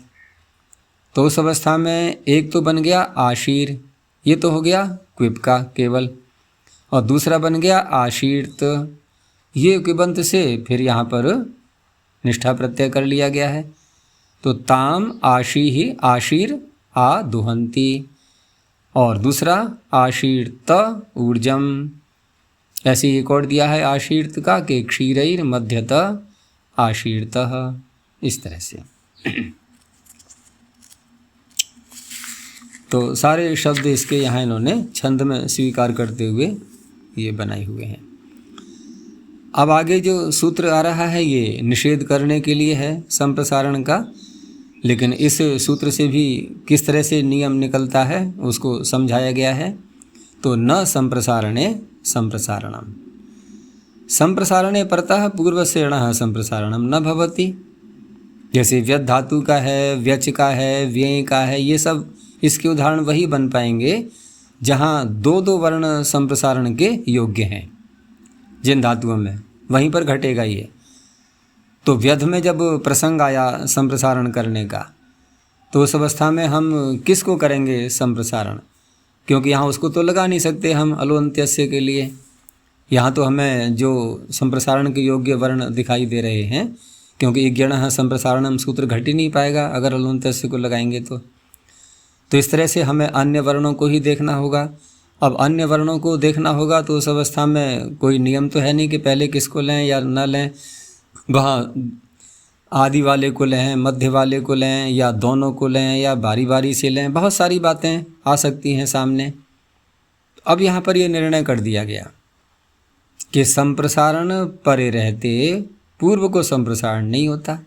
तो उस अवस्था में एक तो बन गया आशीर, ये तो हो गया क्विप का केवल, और दूसरा बन गया आशीर्त, ये क्विबंत से फिर यहाँ पर निष्ठा प्रत्यय कर लिया गया है। तो ताम आशी ही आशीर आ दुहंती, और दूसरा आशीर्त ऊर्जम। ऐसे ही एक और दिया है आशीर्त का कि क्षीरैर मध्यत आशीर्तः, इस तरह से। तो सारे शब्द इसके यहाँ इन्होंने छंद में स्वीकार करते हुए ये बनाए हुए हैं। अब आगे जो सूत्र आ रहा है ये निषेध करने के लिए है संप्रसारण का, लेकिन इस सूत्र से भी किस तरह से नियम निकलता है उसको समझाया गया है। तो न संप्रसारणे संप्रसारणम, संप्रसारणे परतः पूर्वसेणः संप्रसारणम न भवति। जैसे व्यत धातु का है, व्यच का है, व्यय का है, ये सब इसके उदाहरण वही बन पाएंगे जहाँ दो दो वर्ण संप्रसारण के योग्य हैं। जिन धातुओं में वहीं पर घटेगा ये। तो व्यध में जब प्रसंग आया संप्रसारण करने का तो उस अवस्था में हम किसको करेंगे संप्रसारण, क्योंकि यहाँ उसको तो लगा नहीं सकते हम अलोन्त्यस्य के लिए। यहाँ तो हमें जो संप्रसारण के योग्य वर्ण दिखाई दे रहे हैं, क्योंकि इज्ञणः संप्रसारणम सूत्र घट ही नहीं पाएगा अगर अलोन्त्यस्य को लगाएंगे तो इस तरह से हमें अन्य वर्णों को ही देखना होगा। अब अन्य वर्णों को देखना होगा तो उस अवस्था में कोई नियम तो है नहीं कि पहले किसको लें या न लें। वहाँ आदि वाले को लें, मध्य वाले को लें, या दोनों को लें, या बारी बारी से लें, बहुत सारी बातें आ सकती हैं सामने। अब यहाँ पर ये निर्णय कर दिया गया कि संप्रसारण परे रहते पूर्व को संप्रसारण नहीं होता।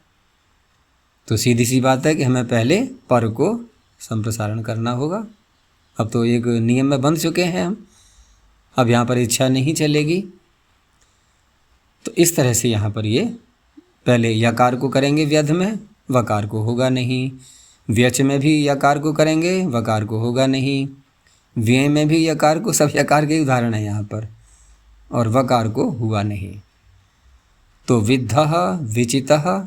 तो सीधी सी बात है कि हमें पहले पर को संप्रसारण करना होगा। अब तो एक नियम में बंध चुके हैं हम, अब यहाँ पर इच्छा नहीं चलेगी। तो इस तरह से यहाँ पर ये पहले यकार को करेंगे व्यध में, वकार को होगा नहीं। व्यच में भी यकार को करेंगे, वकार को होगा नहीं। व्यय में भी यकार को, सब यकार के उदाहरण है यहाँ पर, और वकार को हुआ नहीं। तो विद्धः, विचितः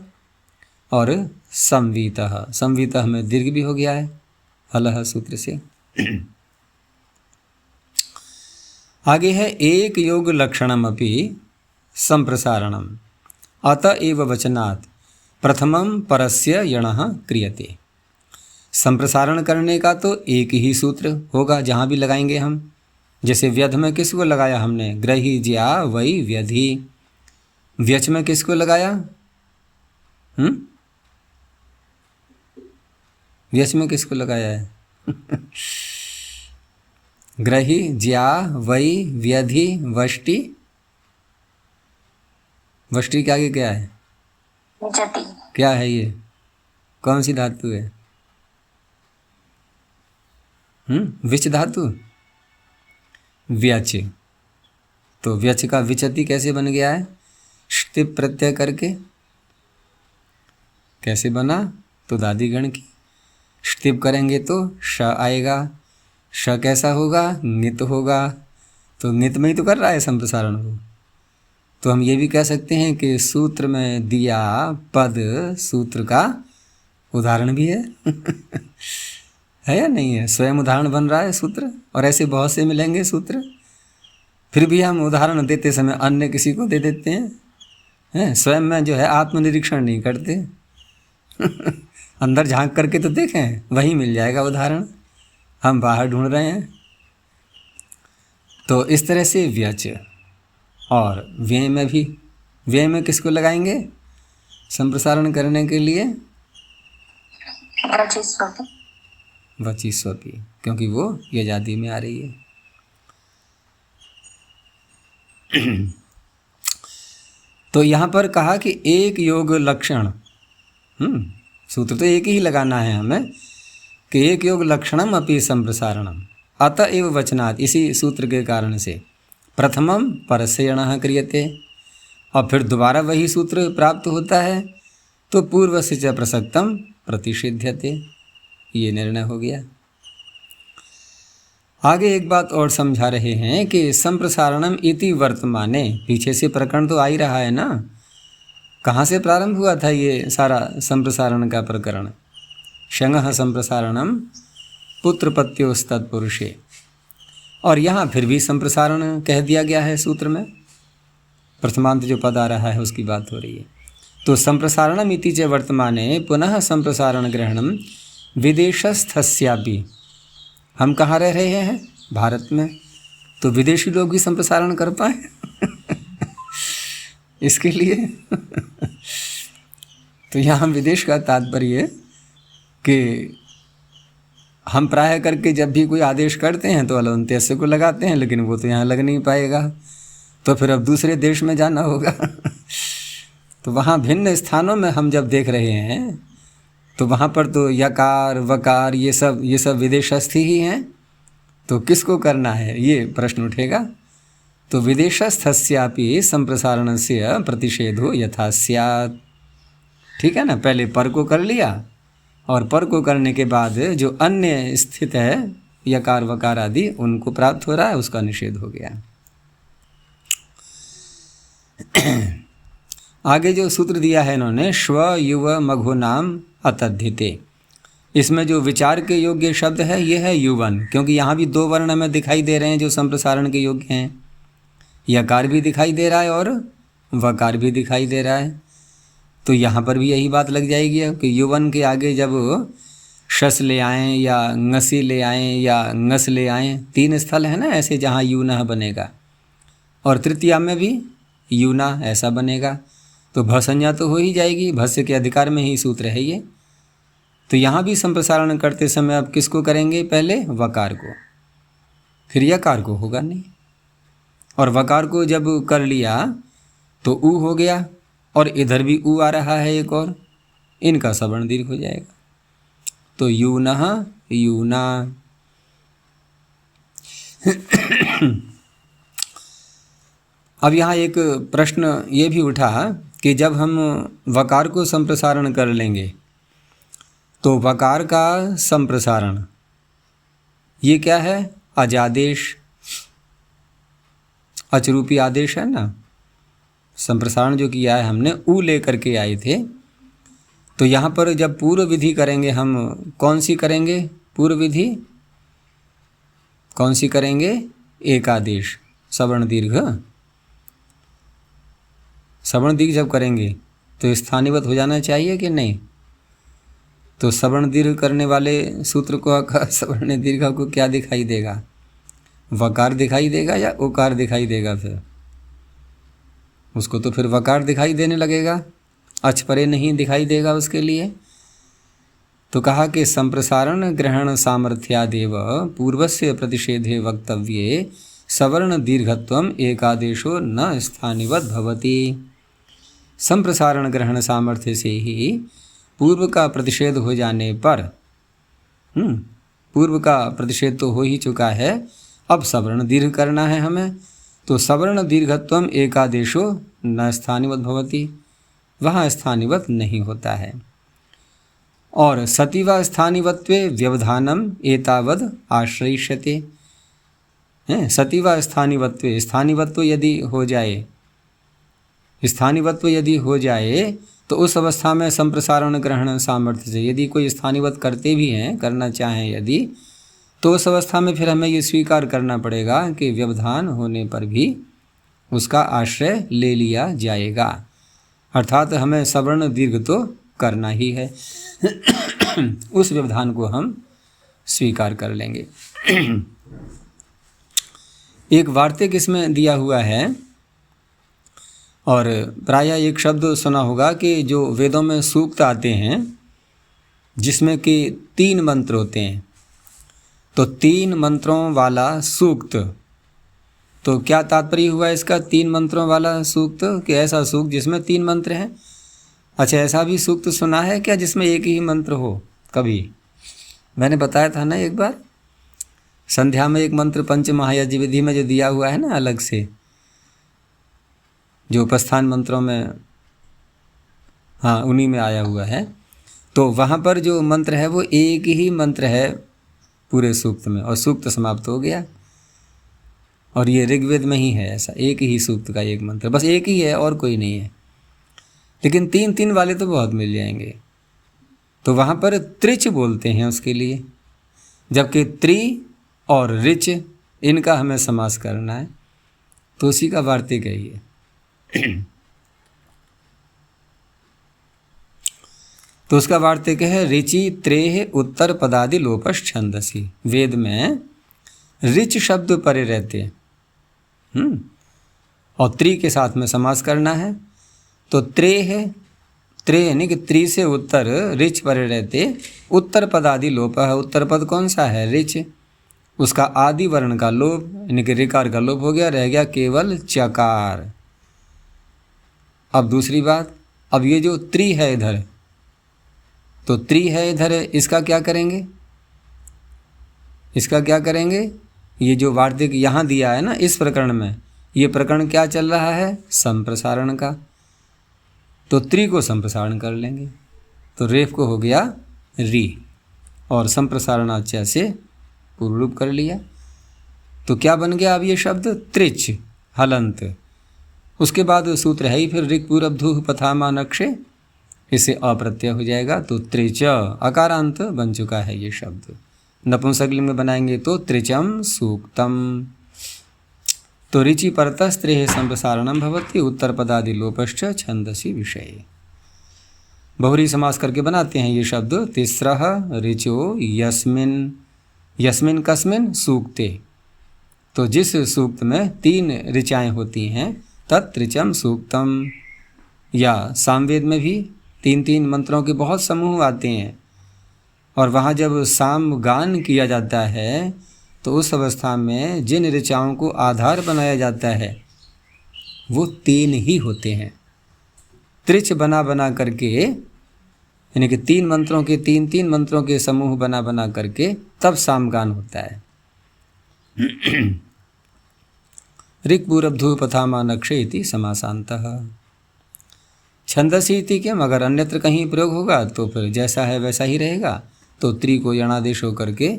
और संवीतः। संवीतः में दीर्घ भी हो गया है हलः सूत्र से। आगे है एक योग लक्षणम अपि संप्रसारणम अत एव वचनात् प्रथमम परस्य यणः क्रियते। संप्रसारण करने का तो एक ही सूत्र होगा जहाँ भी लगाएंगे हम। जैसे व्यध में किसको लगाया हमने? ग्रही ज्या वै व्यधि। व्यच में किसको लगाया? व्यच में किसको लगाया है? ग्रही ज्या वै व्यधि वष्टि। वष्टि के आगे क्या है? जति। क्या है ये? कौन सी धातु है? विच धातु, व्यच। तो व्यच का विचति कैसे बन गया है? ष्टिप प्रत्यय करके। कैसे बना? तो दादी गण की ष्टिप करेंगे तो श आएगा। श कैसा होगा? नित होगा। तो नित में ही तो कर रहा है संप्रसारण को। तो हम ये भी कह सकते हैं कि सूत्र में दिया पद सूत्र का उदाहरण भी है। है या नहीं है? स्वयं उदाहरण बन रहा है सूत्र, और ऐसे बहुत से मिलेंगे सूत्र। फिर भी हम उदाहरण देते समय अन्य किसी को दे देते हैं, स्वयं में जो है आत्मनिरीक्षण नहीं करते। अंदर झांक करके तो देखें, वहीं मिल जाएगा उदाहरण, हम बाहर ढूंढ रहे हैं। तो इस तरह से व्यच। और व्यय में भी, व्यय में किसको लगाएंगे संप्रसारण करने के लिए? वचिस्वपी, क्योंकि वो ये जाति में आ रही है। तो यहाँ पर कहा कि एक योग लक्षण, सूत्र तो एक ही लगाना है हमें कि एक योग लक्षणम अपि संप्रसारणम अत एव वचनात्। इसी सूत्र के कारण से प्रथमम परस्य यणः क्रियते, और फिर दोबारा वही सूत्र प्राप्त होता है। तो पूर्व से च प्रसक्तम प्रतिषिध्यते, ये निर्णय हो गया। आगे एक बात और समझा रहे हैं कि संप्रसारणम इति वर्तमाने। पीछे से प्रकरण तो आ ही रहा है ना, कहाँ से प्रारंभ हुआ था ये सारा संप्रसारण का प्रकरण? शंगः संप्रसारणम पुत्रपत्योस्तत्पुरुषे। और यहाँ फिर भी संप्रसारण कह दिया गया है सूत्र में। प्रथमांत जो पद आ रहा है उसकी बात हो रही है। तो संप्रसारणम इति च वर्तमाने पुनः संप्रसारण ग्रहणम विदेशस्थस्यापि। हम कहाँ रह रहे हैं? भारत में। तो विदेशी लोग भी संप्रसारण कर पाए इसके लिए। तो यहाँ विदेश का तात्पर्य कि हम प्राय करके जब भी कोई आदेश करते हैं तो अलंत्यस्य को लगाते हैं, लेकिन वो तो यहाँ लग नहीं पाएगा, तो फिर अब दूसरे देश में जाना होगा। तो वहाँ भिन्न स्थानों में हम जब देख रहे हैं तो वहाँ पर तो यकार वकार ये सब विदेशस्थ ही हैं। तो किसको करना है ये प्रश्न उठेगा। तो विदेशस्थस्यापि संप्रसारणस्य प्रतिषेधो यथा स्यात्। ठीक है ना, पहले पर को कर लिया, और पर को करने के बाद जो अन्य स्थित है यकार वकार आदि उनको प्राप्त हो रहा है, उसका निषेध हो गया। आगे जो सूत्र दिया है इन्होंने, श्व युव मघु नाम अतद्धिते। इसमें जो विचार के योग्य शब्द है ये है युवन, क्योंकि यहाँ भी दो वर्ण हमें दिखाई दे रहे हैं जो संप्रसारण के योग्य हैं। यकार भी दिखाई दे रहा है और वकार भी दिखाई दे रहा है। तो यहाँ पर भी यही बात लग जाएगी कि युवन के आगे जब शस ले आएँ या ngसी ले आएँ या ngस ले आएँ, 3 स्थल है ना ऐसे जहाँ यूनः बनेगा, और तृतीया में भी यूना ऐसा बनेगा, तो भ संज्ञा तो हो ही जाएगी, भस्य के अधिकार में ही सूत्र है ये। तो यहाँ भी संप्रसारण करते समय अब किसको करेंगे, पहले वकार को, फिर यकार को होगा नहीं। और वकार को जब कर लिया तो ऊ हो गया, और इधर भी ऊ आ रहा है एक और, इनका सवर्ण दीर्घ हो जाएगा। तो यूनः यूना। अब यहाँ एक प्रश्न ये भी उठा कि जब हम वकार को संप्रसारण कर लेंगे तो वकार का संप्रसारण ये क्या है, अजादेश, अचरूपी आदेश है ना। संप्रसारण जो किया है हमने ऊ लेकर के आए थे, तो यहाँ पर जब पूर्व विधि करेंगे हम कौन सी करेंगे, पूर्व विधि कौन सी करेंगे, एकादेश सवर्ण दीर्घ। सवर्ण दीर्घ जब करेंगे तो स्थानीवत हो जाना चाहिए कि नहीं। तो सवर्ण दीर्घ करने वाले सूत्र को सवर्ण दीर्घ को क्या दिखाई देगा, वकार दिखाई देगा या ओकार दिखाई देगा, फिर उसको तो फिर वकार दिखाई देने लगेगा, अच परे नहीं दिखाई देगा उसके लिए। तो कहा कि संप्रसारण ग्रहण सामर्थ्यादेव पूर्वस्य प्रतिषेधे वक्तव्ये सवर्ण दीर्घत्वम एकादेशो न स्थानिवत भवति। संप्रसारण ग्रहण सामर्थ्य से ही पूर्व का प्रतिषेध हो जाने पर, पूर्व का प्रतिषेध तो हो ही चुका है, अब सवर्ण दीर्घ करना है हमें। तो सवर्ण दीर्घत्वम एकादेशो न स्थानिवत भवति, वहाँ स्थानिवत नहीं होता है। और सतिवा स्थानिवत्वे व्यवधानम एतावद आश्रयिष्यते। सतिवा स्थानिवत्वे, स्थानिवत्व यदि हो जाए, स्थानिवत्व यदि हो जाए तो उस अवस्था में संप्रसारण ग्रहण सामर्थ्य से यदि कोई स्थानिवत करते भी हैं, करना चाहें यदि, तो उस अवस्था में फिर हमें ये स्वीकार करना पड़ेगा कि व्यवधान होने पर भी उसका आश्रय ले लिया जाएगा, अर्थात हमें सवर्ण दीर्घ तो करना ही है। उस व्यवधान को हम स्वीकार कर लेंगे। एक वार्तिक इसमें दिया हुआ है, और प्रायः एक शब्द सुना होगा कि जो वेदों में सूक्त आते हैं जिसमें कि 3 मंत्र होते हैं, तो 3 मंत्रों वाला सूक्त, तो क्या तात्पर्य हुआ इसका, 3 मंत्रों वाला सूक्त, कि ऐसा सूक्त जिसमें 3 मंत्र हैं। अच्छा, ऐसा भी सूक्त सुना है क्या जिसमें एक ही मंत्र हो, कभी मैंने बताया था ना एक बार, संध्या में एक मंत्र पंच महायज्ञ विधि में जो दिया हुआ है ना अलग से, जो उपस्थान मंत्रों में, हाँ उन्हीं में आया हुआ है। तो वहाँ पर जो मंत्र है वो एक ही मंत्र है पूरे सूक्त में, और सूक्त समाप्त हो गया। और ये ऋग्वेद में ही है ऐसा, एक ही सूक्त का एक मंत्र, बस एक ही है और कोई नहीं है। लेकिन 3-3 वाले तो बहुत मिल जाएंगे, तो वहाँ पर त्रिच बोलते हैं उसके लिए, जबकि त्रि और ऋच इनका हमें समास करना है, तो उसी का वार्तिक है ये। तो उसका वार्तिक है ऋचि त्रेह उत्तर पदादि लोपश छंदसी। वेद में ऋच शब्द परे रहते हैं, और त्रि के साथ में समास करना है। तो त्रेह, त्रे यानी कि त्रि से उत्तर, ऋच परे रहते, उत्तर पदादि लोप है। उत्तर पद कौन सा है, ऋच, उसका आदि वर्ण का लोप यानी कि ऋकार का लोप हो गया, रह गया केवल चकार। अब दूसरी बात, अब ये जो त्रि है इधर, तो त्रि है इधर, इसका क्या करेंगे, इसका क्या करेंगे, ये जो वार्तिक यहाँ दिया है ना इस प्रकरण में, ये प्रकरण क्या चल रहा है, संप्रसारण का, तो त्रि को संप्रसारण कर लेंगे। तो रेफ को हो गया री, और संप्रसारणाच्या से पूर्व रूप कर लिया। तो क्या बन गया अब ये शब्द, त्रिच हलंत। उसके बाद सूत्र है ही फिर ऋक् पूरब धूह पथामा नक्षे, इसे अप्रत्यय हो जाएगा, तो त्रिच अकारांत बन चुका है ये शब्द। नपुंसकलिंग में बनाएंगे तो त्रिचम सूक्तम। तो ऋचि परतस्त्रेह संप्रसारणम भवति उत्तर पदादि लोपश्च छंदसी विषय। बहुरी समास करके बनाते हैं ये शब्द। तिस्रः ऋचो यस्मिन, यस्मिन कस्मिन सूक्ते, तो जिस सूक्त में 3 ऋचाएँ होती हैं तत्ऋचम सूक्तम। या सामवेद में भी 3-3 मंत्रों के बहुत समूह आते हैं, और वहाँ जब साम गान किया जाता है तो उस अवस्था में जिन ऋचाओं को आधार बनाया जाता है वो 3 ही होते हैं। त्रिच बना बना करके, यानी कि 3 मंत्रों के 3-3 मंत्रों के समूह बना बना करके तब सामगान होता है। ऋक्पूरब्धु पथामा नक्षे इति समासांतः। छंदसी इति किम, अगर अन्यत्र कहीं प्रयोग होगा तो फिर जैसा है वैसा ही रहेगा। तो त्रि को यणादेश होकर के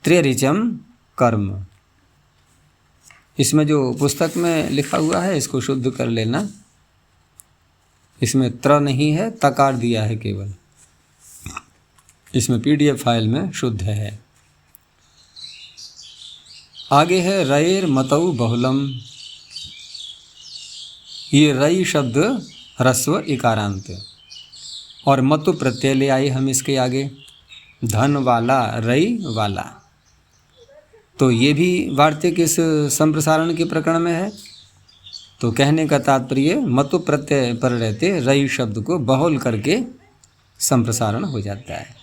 त्र्यऋचम कर्म। इसमें जो पुस्तक में लिखा हुआ है इसको शुद्ध कर लेना, इसमें त्र नहीं है, तकार दिया है केवल। इसमें PDF फाइल में शुद्ध है। आगे है रयेर मतौ बहुलम। ये रई शब्द ह्रस्व इकारांत और मतु प्रत्यय ले आए हम इसके आगे, धन वाला, रई वाला। तो ये भी वार्तिक इस संप्रसारण के प्रकरण में है। तो कहने का तात्पर्य मतु प्रत्यय पर रहते रई शब्द को बहुल करके संप्रसारण हो जाता है।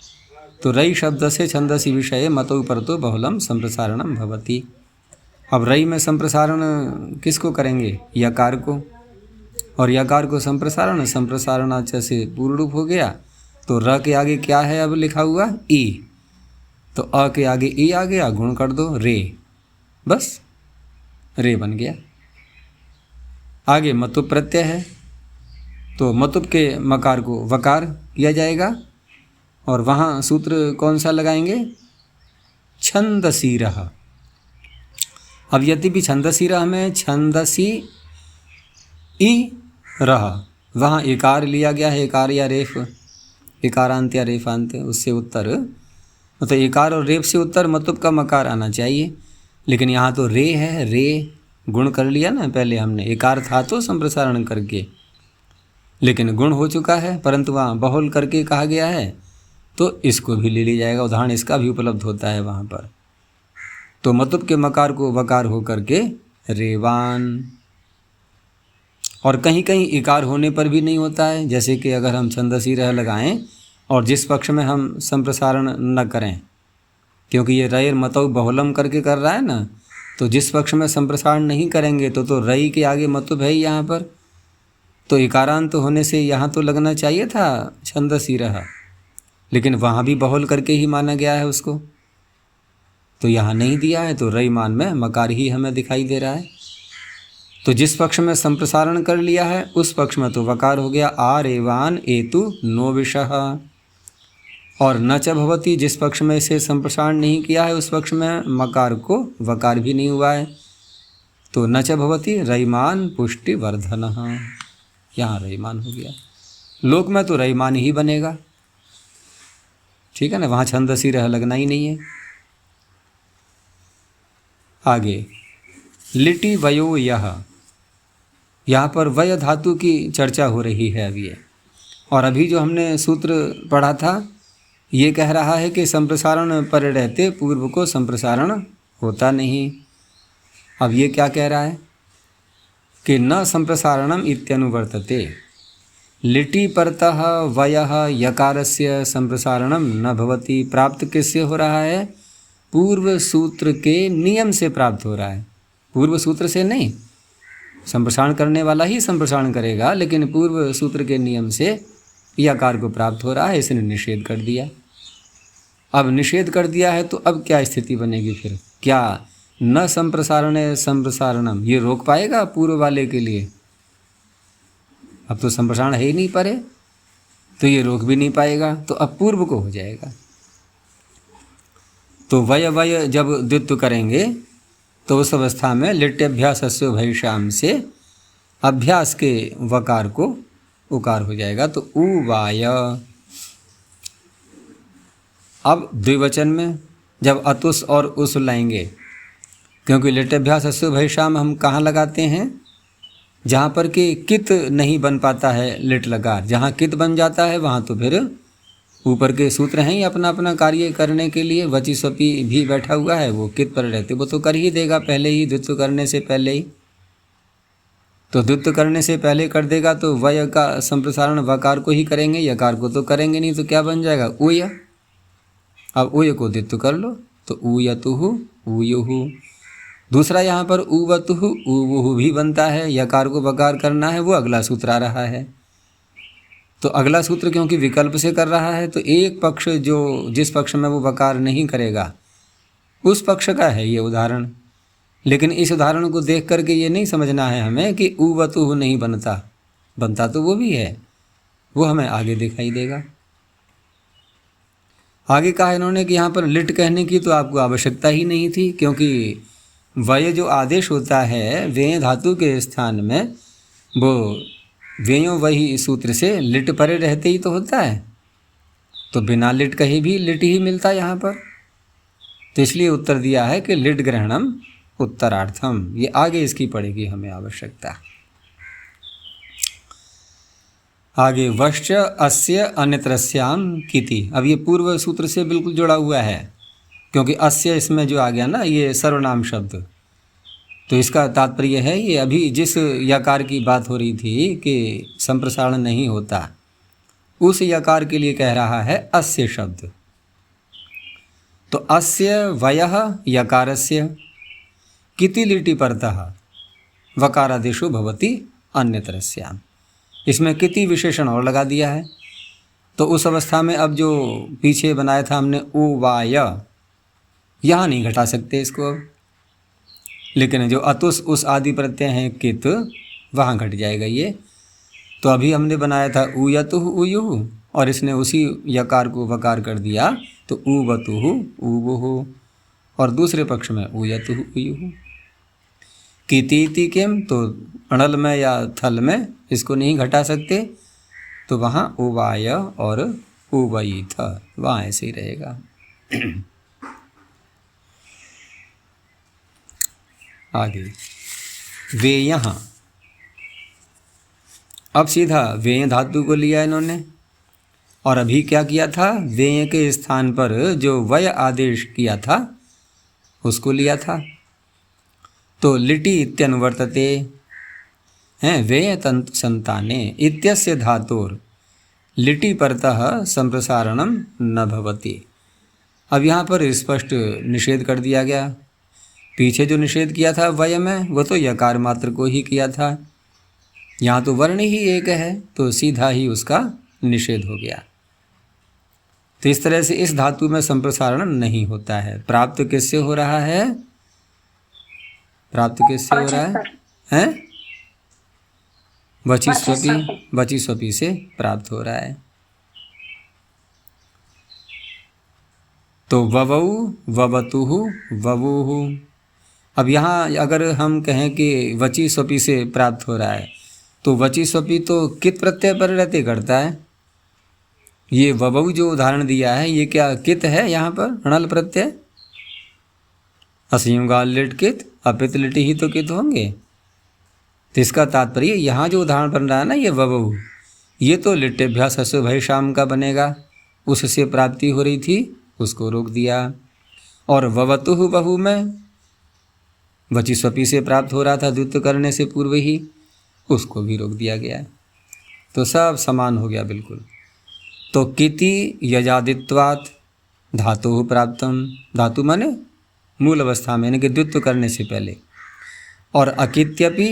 तो रई शब्द से छंदसी विषय मतु परतो बहुलम संप्रसारणम भवति। अब रई में संप्रसारण किसको करेंगे? यकार को, और यकार को संप्रसारण, संप्रसारणाच से पूर्ण रूप हो गया। तो र के आगे क्या है अब लिखा हुआ? ई। तो अ के आगे ई आ गया, गुण कर दो रे, बस रे बन गया। आगे मतुप प्रत्यय है, तो मतुप के मकार को वकार किया जाएगा, और वहाँ सूत्र कौन सा लगाएंगे? छंदसी रह। अब यदि भी छंदसी रह में छंदसी ई रह, वहाँ एकार लिया गया है, एकार या रेफ, एकारांत या रेफांत, उससे उत्तर, मतलब एकार और रेफ से उत्तर मतुप का मकार आना चाहिए। लेकिन यहाँ तो रे है, रे गुण कर लिया ना पहले हमने, एकार था तो संप्रसारण करके, लेकिन गुण हो चुका है, परंतु वहाँ बहुल करके कहा गया है, तो इसको भी ले लिया जाएगा। उदाहरण इसका भी उपलब्ध होता है वहाँ पर। तो मतुप के मकार को वकार हो करके रेवान। और कहीं कहीं इकार होने पर भी नहीं होता है, जैसे कि अगर हम छंदसी रह लगाएं और जिस पक्ष में हम संप्रसारण न करें, क्योंकि ये रयर मतौ बहुलम करके कर रहा है ना, तो जिस पक्ष में संप्रसारण नहीं करेंगे तो रई के आगे मतुब है यहाँ पर, तो इकारांत होने से यहाँ तो लगना चाहिए था छंदसी रह, लेकिन वहाँ भी बहुल करके ही माना गया है उसको, तो यहाँ नहीं दिया है। तो रई मान में मकार ही हमें दिखाई दे रहा है। तो जिस पक्ष में संप्रसारण कर लिया है उस पक्ष में तो वकार हो गया, आ रेवान एतु नो विषः। और न च भवति, जिस पक्ष में इसे संप्रसारण नहीं किया है उस पक्ष में मकार को वकार भी नहीं हुआ है, तो न च भवति रईमान पुष्टि वर्धनः, यहाँ रईमान हो गया। लोक में तो रईमान ही बनेगा, ठीक है ना, वहाँ छंदसी रह लगना ही नहीं है। आगे लिटि वयो यह, यहाँ पर वय धातु की चर्चा हो रही है अभी। और अभी जो हमने सूत्र पढ़ा था ये कह रहा है कि संप्रसारण पर रहते पूर्व को संप्रसारण होता नहीं। अब ये क्या कह रहा है कि न संप्रसारणम इत्यनुवर्तते, लिटि परतः वयः यकारस्य संप्रसारणम न भवति। प्राप्त किससे हो रहा है? पूर्व सूत्र के नियम से प्राप्त हो रहा है, पूर्व सूत्र से नहीं। संप्रसारण करने वाला ही संप्रसारण करेगा, लेकिन पूर्व सूत्र के नियम से यकार को प्राप्त हो रहा है, इसने निषेध कर दिया। अब निषेध कर दिया है तो अब क्या स्थिति बनेगी फिर? क्या न संप्रसारण संप्रसारणम ये रोक पाएगा पूर्व वाले के लिए? अब तो संप्रसारण है ही नहीं परे, तो ये रोक भी नहीं पाएगा, तो अब पूर्व को हो जाएगा। तो वय वय जब द्वित्व करेंगे तो उस अवस्था में लिट्यभ्यासस्य भैषाम से अभ्यास के वकार को उकार हो जाएगा, तो उवाय। अब द्विवचन में जब अतुस और उस लाएंगे, क्योंकि लिट्यभ्यासस्य भैषाम हम कहाँ लगाते हैं? जहाँ पर कि कित नहीं बन पाता है लिट लकार, जहाँ कित बन जाता है वहाँ तो फिर ऊपर के सूत्र हैं ही अपना अपना कार्य करने के लिए। वची स्वपी भी बैठा हुआ है, वो कित पर रहते, वो तो कर ही देगा पहले ही, द्वित्व करने से पहले ही। तो द्वित्व करने से पहले कर देगा तो वय का संप्रसारण वकार को ही करेंगे, यकार को तो करेंगे नहीं, तो क्या बन जाएगा उय। अब उय को द्वित्व कर लो तो उयतुहु उयुहु। दूसरा यहाँ पर उवतुहु उवुहु भी बनता है, यकार को वकार करना है, वो अगला सूत्र आ रहा है। तो अगला सूत्र क्योंकि विकल्प से कर रहा है तो एक पक्ष जो जिस पक्ष में वो वकार नहीं करेगा उस पक्ष का है ये उदाहरण। लेकिन इस उदाहरण को देख करके ये नहीं समझना है हमें कि उवतुहु नहीं बनता, बनता तो वो भी है, वो हमें आगे दिखाई देगा। आगे कहा इन्होंने कि यहाँ पर लिट कहने की तो आपको आवश्यकता ही नहीं थी, क्योंकि वय जो आदेश होता है वेय धातु के स्थान में वो वेयों वही सूत्र से लिट परे रहते ही तो होता है, तो बिना लिट कहीं भी लिट ही मिलता है यहाँ पर। तो इसलिए उत्तर दिया है कि लिट ग्रहणम उत्तरार्थम। ये आगे इसकी पड़ेगी हमें आवश्यकता। आगे वश्च अस्य अन्यत्रस्याम किति। अब ये पूर्व सूत्र से बिल्कुल जुड़ा हुआ है, क्योंकि अस्य इसमें जो आ गया ना ये सर्वनाम शब्द, तो इसका तात्पर्य है ये अभी जिस यकार की बात हो रही थी कि संप्रसारण नहीं होता, उस यकार के लिए कह रहा है अस्य शब्द। तो अस्य वयः यकारस्य किति लिटि परतः वकारादेशो भवति अन्यतरस्याम। इसमें किति विशेषण और लगा दिया है। तो उस अवस्था में अब जो पीछे बनाया था हमने ओ वाय, यहाँ नहीं घटा सकते इसको अब, लेकिन जो अतुस उस आदि प्रत्यय हैं कित, वहाँ घट जाएगा ये। तो अभी हमने बनाया था उयतुहु उयुहु और इसने उसी यकार को वकार कर दिया तो उवतुहु उवुहु, और दूसरे पक्ष में उयतुहु उयुहु। कितीति किम, तो अणल में या थल में इसको नहीं घटा सकते, तो वहाँ उवाय और उवयिथ, वहाँ ऐसे ही रहेगा। आगे वे यहाँ, अब सीधा वेय धातु को लिया इन्होंने, और अभी क्या किया था, वेय के स्थान पर जो वय आदेश किया था उसको लिया था। तो लिटि इत्यनुवर्तते हैं वेय तंतु संताने इत्यस्य धातुर लिटि परतः संप्रसारणम न भवति। अब यहाँ पर स्पष्ट निषेध कर दिया गया। पीछे जो निषेध किया था वय में वो तो यकार मात्र को ही किया था, यहाँ तो वर्ण ही एक है तो सीधा ही उसका निषेध हो गया। तो इस तरह से इस धातु में संप्रसारण नहीं होता है। प्राप्त किससे हो रहा है, प्राप्त किससे हो रहा है? वची स्वपी, वची स्वपी से प्राप्त हो रहा है। तो ववौ ववतुहु ववुहु। अब यहाँ अगर हम कहें कि वची स्वपी से प्राप्त हो रहा है तो वची स्वपी तो कित प्रत्यय पर रहते करता है। ये ववौ जो उदाहरण दिया है ये क्या कित है, यहाँ पर णल प्रत्यय, असंयुगाल लिट कित, अपित लिट ही तो कित होंगे। तो इसका तात्पर्य यहाँ जो उदाहरण बन रहा है ना ये ववौ, ये तो लिट्यभ्यास हस्व भय शाम का बनेगा, उससे प्राप्ति हो रही थी उसको रोक दिया। और ववतुहु बहु में वची स्वपी से प्राप्त हो रहा था द्वित्व करने से पूर्व ही, उसको भी रोक दिया गया। तो सब समान हो गया बिल्कुल। तो किति यजादित्वात् धातु प्राप्तम, धातु माने मूल अवस्था में यानी कि द्वित्व करने से पहले, और अकित्यपि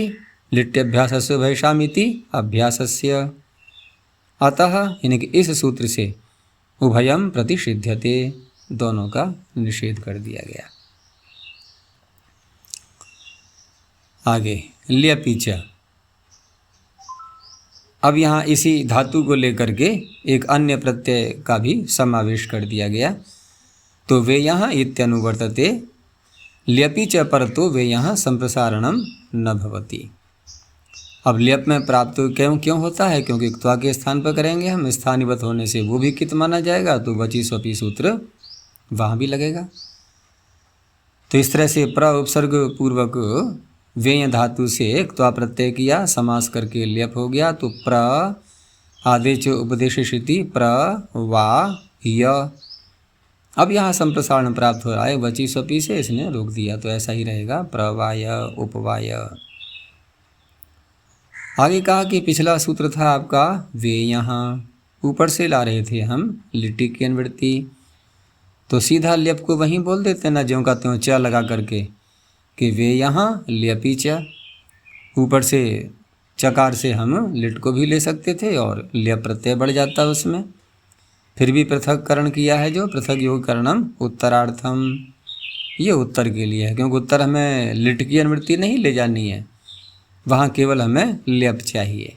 लिट्यभ्यासस्य भैषामिति अभ्यासस्य, अतः यानी कि इस सूत्र से उभयम प्रतिषिध्यते, दोनों का निषेध कर दिया गया। आगे ल्यपि च। अब यहाँ इसी धातु को लेकर के एक अन्य प्रत्यय का भी समावेश कर दिया गया। तो वे यहाँ इत्यनुवर्तते ल्यपि च परतो वे यहाँ संप्रसारणम न भवति। अब ल्यप में प्राप्त क्यों होता है, क्योंकि क्त्वा के स्थान पर करेंगे हम, स्थानीवत होने से वो भी कित माना जाएगा, तो वची स्वपी सूत्र वहाँ भी लगेगा। तो इस तरह से प्र उपसर्ग पूर्वक वेय धातु से क्त्वा प्रत्यय किया, समास करके ल्यप हो गया, तो प्र आदेश उपदेश स्थिति प्र वा य। अब यहाँ संप्रसारण प्राप्त हो रहा है, वची स्वपी से इसने रोक दिया, तो ऐसा ही रहेगा प्रवाय उपवाय। आगे कहा कि पिछला सूत्र था आपका वे, यहाँ ऊपर से ला रहे थे हम लिट्टी की अनुवृत्ति, तो सीधा ल्यप को वहीं बोल देते ना, ज्यों का त्यों च लगा करके कि वे यहाँ ल्यपी च। ऊपर से चकार से हम लिट को भी ले सकते थे और ल्यप प्रत्यय बढ़ जाता उसमें। फिर भी पृथककरण किया है, जो पृथक योगकरणम उत्तरार्थम, ये उत्तर के लिए है, क्योंकि उत्तर हमें लिट की अनुवृत्ति नहीं ले जानी है, वहाँ केवल हमें ल्यप चाहिए,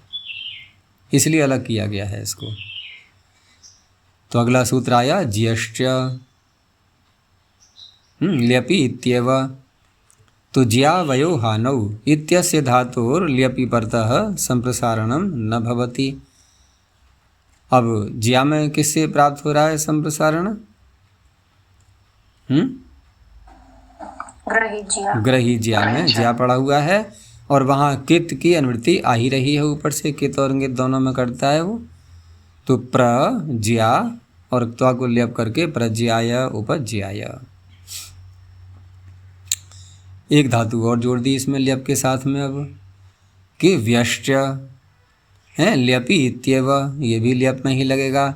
इसलिए अलग किया गया है इसको। तो अगला सूत्र आया ज्यश्च ल्यपि इत्येव। तो ज्या वयो हानौ इत्यस्य धातुर ल्यपि परतः संप्रसारणम न भवति। अब ज्या में किससे प्राप्त हो रहा है संप्रसारण? ग्रही ज्या में ज्या पड़ा हुआ है, और वहाँ कित की अनुवृत्ति आ ही रही है, ऊपर से कित और गित दोनों में करता है वो। तो प्र ज्या और त्वा को ल्यप करके प्रज्याय उपज्याय। एक धातु और जोड़ दी इसमें ल्यप के साथ में, अब कि व्यश्च है ल्यपि इत्येव, ये भी ल्यप में ही लगेगा।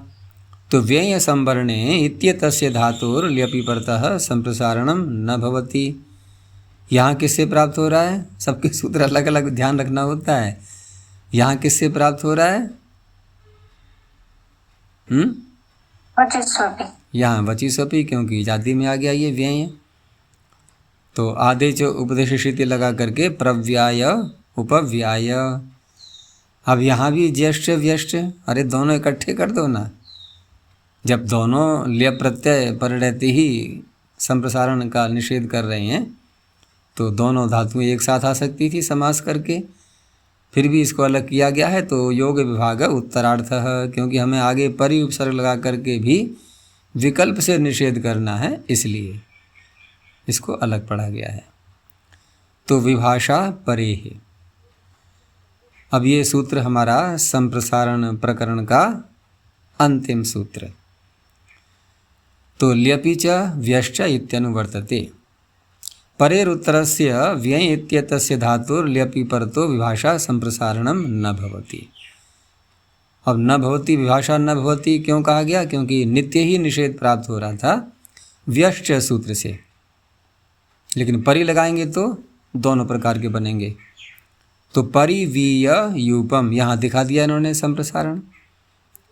तो व्यय संवरणे इत्येतस्य धातुर ल्यपि परतः संप्रसारणम न भवति। यहाँ किससे प्राप्त हो रहा है? सबके सूत्र अलग अलग ध्यान रखना होता है। यहाँ किससे प्राप्त हो रहा है? यहाँ वची स्वपी, क्योंकि जाति में आ गया ये व्यय। तो आदेश उपदेश स्थिति लगा करके प्रव्याय उपव्याय। अब यहाँ भी ज्येष्ठ व्यष्ट, अरे दोनों इकट्ठे कर दो ना। जब दोनों ल्यप प्रत्यय पर रहते ही संप्रसारण का निषेध कर रहे हैं, तो दोनों धातुएं एक साथ आ सकती थी समास करके, फिर भी इसको अलग किया गया है। तो योग विभाग उत्तरार्थः, क्योंकि हमें आगे परि उपसर्ग लगा करके भी विकल्प से निषेध करना है, इसलिए इसको अलग पढ़ा गया है। तो विभाषा परे है। अब ये सूत्र हमारा संप्रसारण प्रकरण का अंतिम सूत्र। तो ल्यपि च व्यश्च इत्यनुवर्तते। परेरुत्तरस्य व्यय इत्येतस्य धातुर ल्यपि परतो विभाषा संप्रसारणम न भवति। अब न भवति, विभाषा न भवति क्यों कहा गया? क्योंकि नित्य ही निषेध प्राप्त हो रहा था व्यश्च सूत्र से, लेकिन परि लगाएंगे तो दोनों प्रकार के बनेंगे। तो परिवीय यूपम यहाँ दिखा दिया इन्होंने संप्रसारण,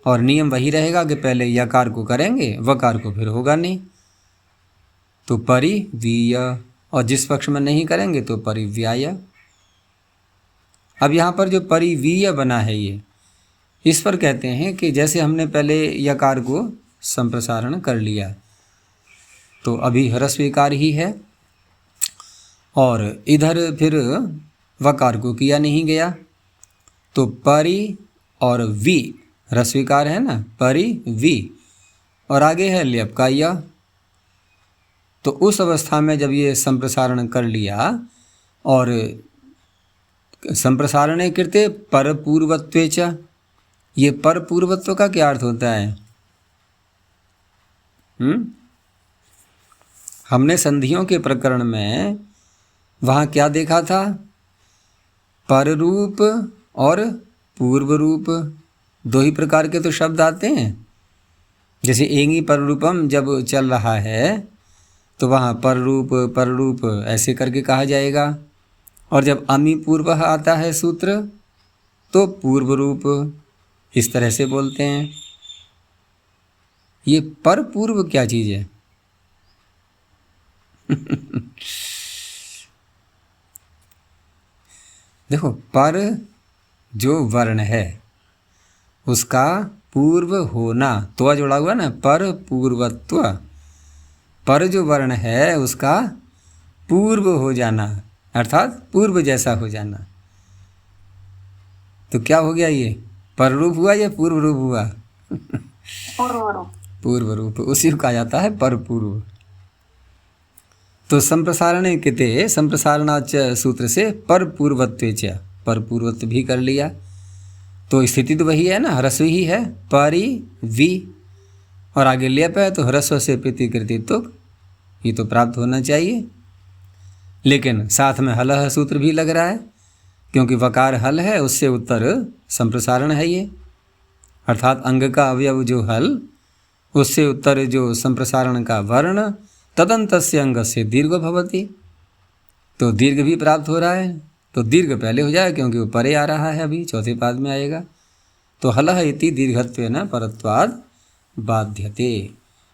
और नियम वही रहेगा कि पहले यकार को करेंगे, वकार को फिर होगा नहीं। तो परिवीय, और जिस पक्ष में नहीं करेंगे तो परिव्याय। अब यहाँ पर जो परिवीय बना है ये, इस पर कहते हैं कि जैसे हमने पहले यकार को संप्रसारण कर लिया, तो अभी ह्रस्व विकार ही है, और इधर फिर वकार को किया नहीं गया, तो परि और वी ह्रस्व विकार है ना, परि वी, और आगे है ल्यप का य। तो उस अवस्था में जब ये संप्रसारण कर लिया, और संप्रसारणे कृते पर पूर्वत्वे च, ये पर पूर्वत्व का क्या अर्थ होता है? हमने संधियों के प्रकरण में वहाँ क्या देखा था? पर रूप और पूर्व रूप, दो ही प्रकार के तो शब्द आते हैं। जैसे एंगी पर रूपम जब चल रहा है, तो वहाँ पर रूप ऐसे करके कहा जाएगा, और जब अमी पूर्व आता है सूत्र, तो पूर्व रूप इस तरह से बोलते हैं। ये पर पूर्व क्या चीज़ है? देखो, पर जो वर्ण है उसका पूर्व होना, तो जोड़ा हुआ ना, पर पूर्वत्व। पर जो वर्ण है उसका पूर्व हो जाना, अर्थात पूर्व जैसा हो जाना। तो क्या हो गया? ये पर रूप हुआ या पूर्व रूप हुआ? पूर्व रूप, उसी को कहा जाता है पर पूर्व। तो संप्रसारण किते संप्रसारणाच सूत्र से पर पूर्वत्व च, पर पूर्वत्व भी कर लिया तो स्थिति तो वही है ना, ह्रस्व ही है, परि वि और आगे लेप है तो ह्रस्व से प्रतिकृतित्व ये तो प्राप्त होना चाहिए। लेकिन साथ में हलह सूत्र भी लग रहा है क्योंकि वकार हल है, उससे उत्तर संप्रसारण है ये, अर्थात अंग का अवयव जो हल उससे उत्तर जो संप्रसारण का वर्ण तदंतस्य अंग से दीर्घ भवति, तो दीर्घ भी प्राप्त हो रहा है। तो दीर्घ पहले हो जाए क्योंकि वो परे आ रहा है, अभी चौथे पाद में आएगा। तो हलह इति दीर्घत्वेन परत्वाद बाध्यते,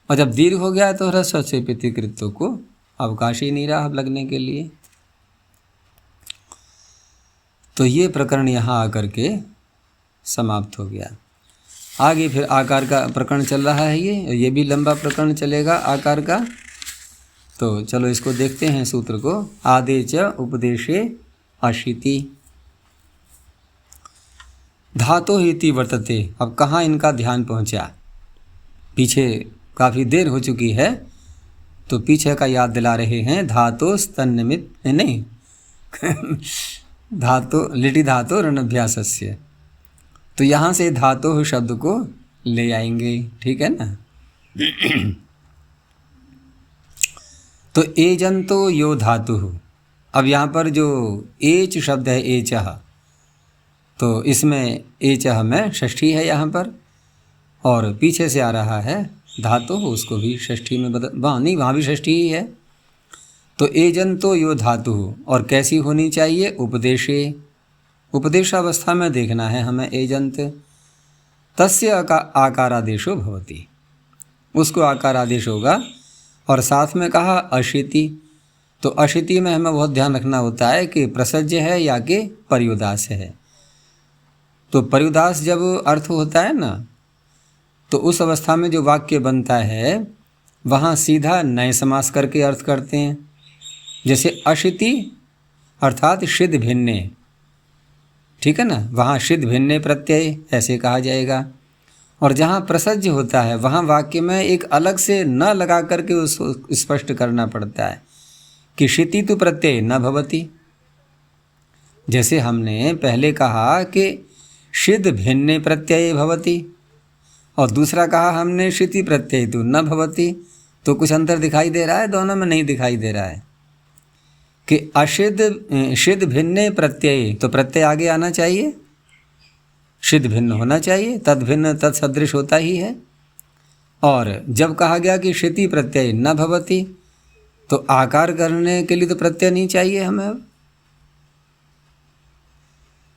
और जब दीर्घ हो गया तो ह्रस्व से प्रतिकृत्व को अवकाश ही नहीं रहा अब लगने के लिए। तो ये प्रकरण यहाँ आकर के समाप्त हो गया। आगे फिर आकार का प्रकरण चल रहा है, ये भी लंबा प्रकरण चलेगा आकार का। तो चलो इसको देखते हैं सूत्र को। आदे च उपदेशे अशिति धातो हिति वर्तते। अब कहाँ इनका ध्यान पहुँचा, पीछे काफ़ी देर हो चुकी है तो पीछे का याद दिला रहे हैं। धातो स्तन्निमित नहीं धातो लिटि धातो ऋणाभ्यासस्य, तो यहाँ से धातु शब्द को ले आएंगे, ठीक है ना। तो एजंतो यो धातु, अब यहाँ पर जो एच शब्द है एचह, तो इसमें एचह में षष्ठी है यहाँ पर, और पीछे से आ रहा है धातु, उसको भी षष्ठी में वहाँ भी षष्ठी ही है। तो एजंतो यो धातु, और कैसी होनी चाहिए, उपदेशे, उपदेशावस्था में देखना है हमें एजंत। तस्य आकारादेशो भवति, उसको आकारादेश होगा। और साथ में कहा अशिति, तो अशिति में हमें बहुत ध्यान रखना होता है कि प्रसज्य है या कि पर्युदास है। तो पर्युदास जब अर्थ होता है ना, तो उस अवस्था में जो वाक्य बनता है वहाँ सीधा नए समास करके अर्थ करते हैं। जैसे अशिति अर्थात शिद भिन्ने, ठीक है ना, वहाँ शिद भिन्ने प्रत्यय ऐसे कहा जाएगा। और जहाँ प्रसज्य होता है वहाँ वाक्य में एक अलग से न लगा करके उसको स्पष्ट करना पड़ता है कि शिति तु प्रत्यय न भवति। जैसे हमने पहले कहा कि शिद भिन्ने प्रत्यय भवति, और दूसरा कहा हमने शिति प्रत्यय तु न भवति, तो कुछ अंतर दिखाई दे रहा है, दोनों में नहीं दिखाई दे रहा है। कि अशिद शिद भिन्ने प्रत्यय, तो प्रत्यय आगे आना चाहिए, शिद भिन्न होना चाहिए, तद भिन्न तद सदृश होता ही है। और जब कहा गया कि शिति प्रत्यय न भवति, तो आकार करने के लिए तो प्रत्यय नहीं चाहिए हमें अब।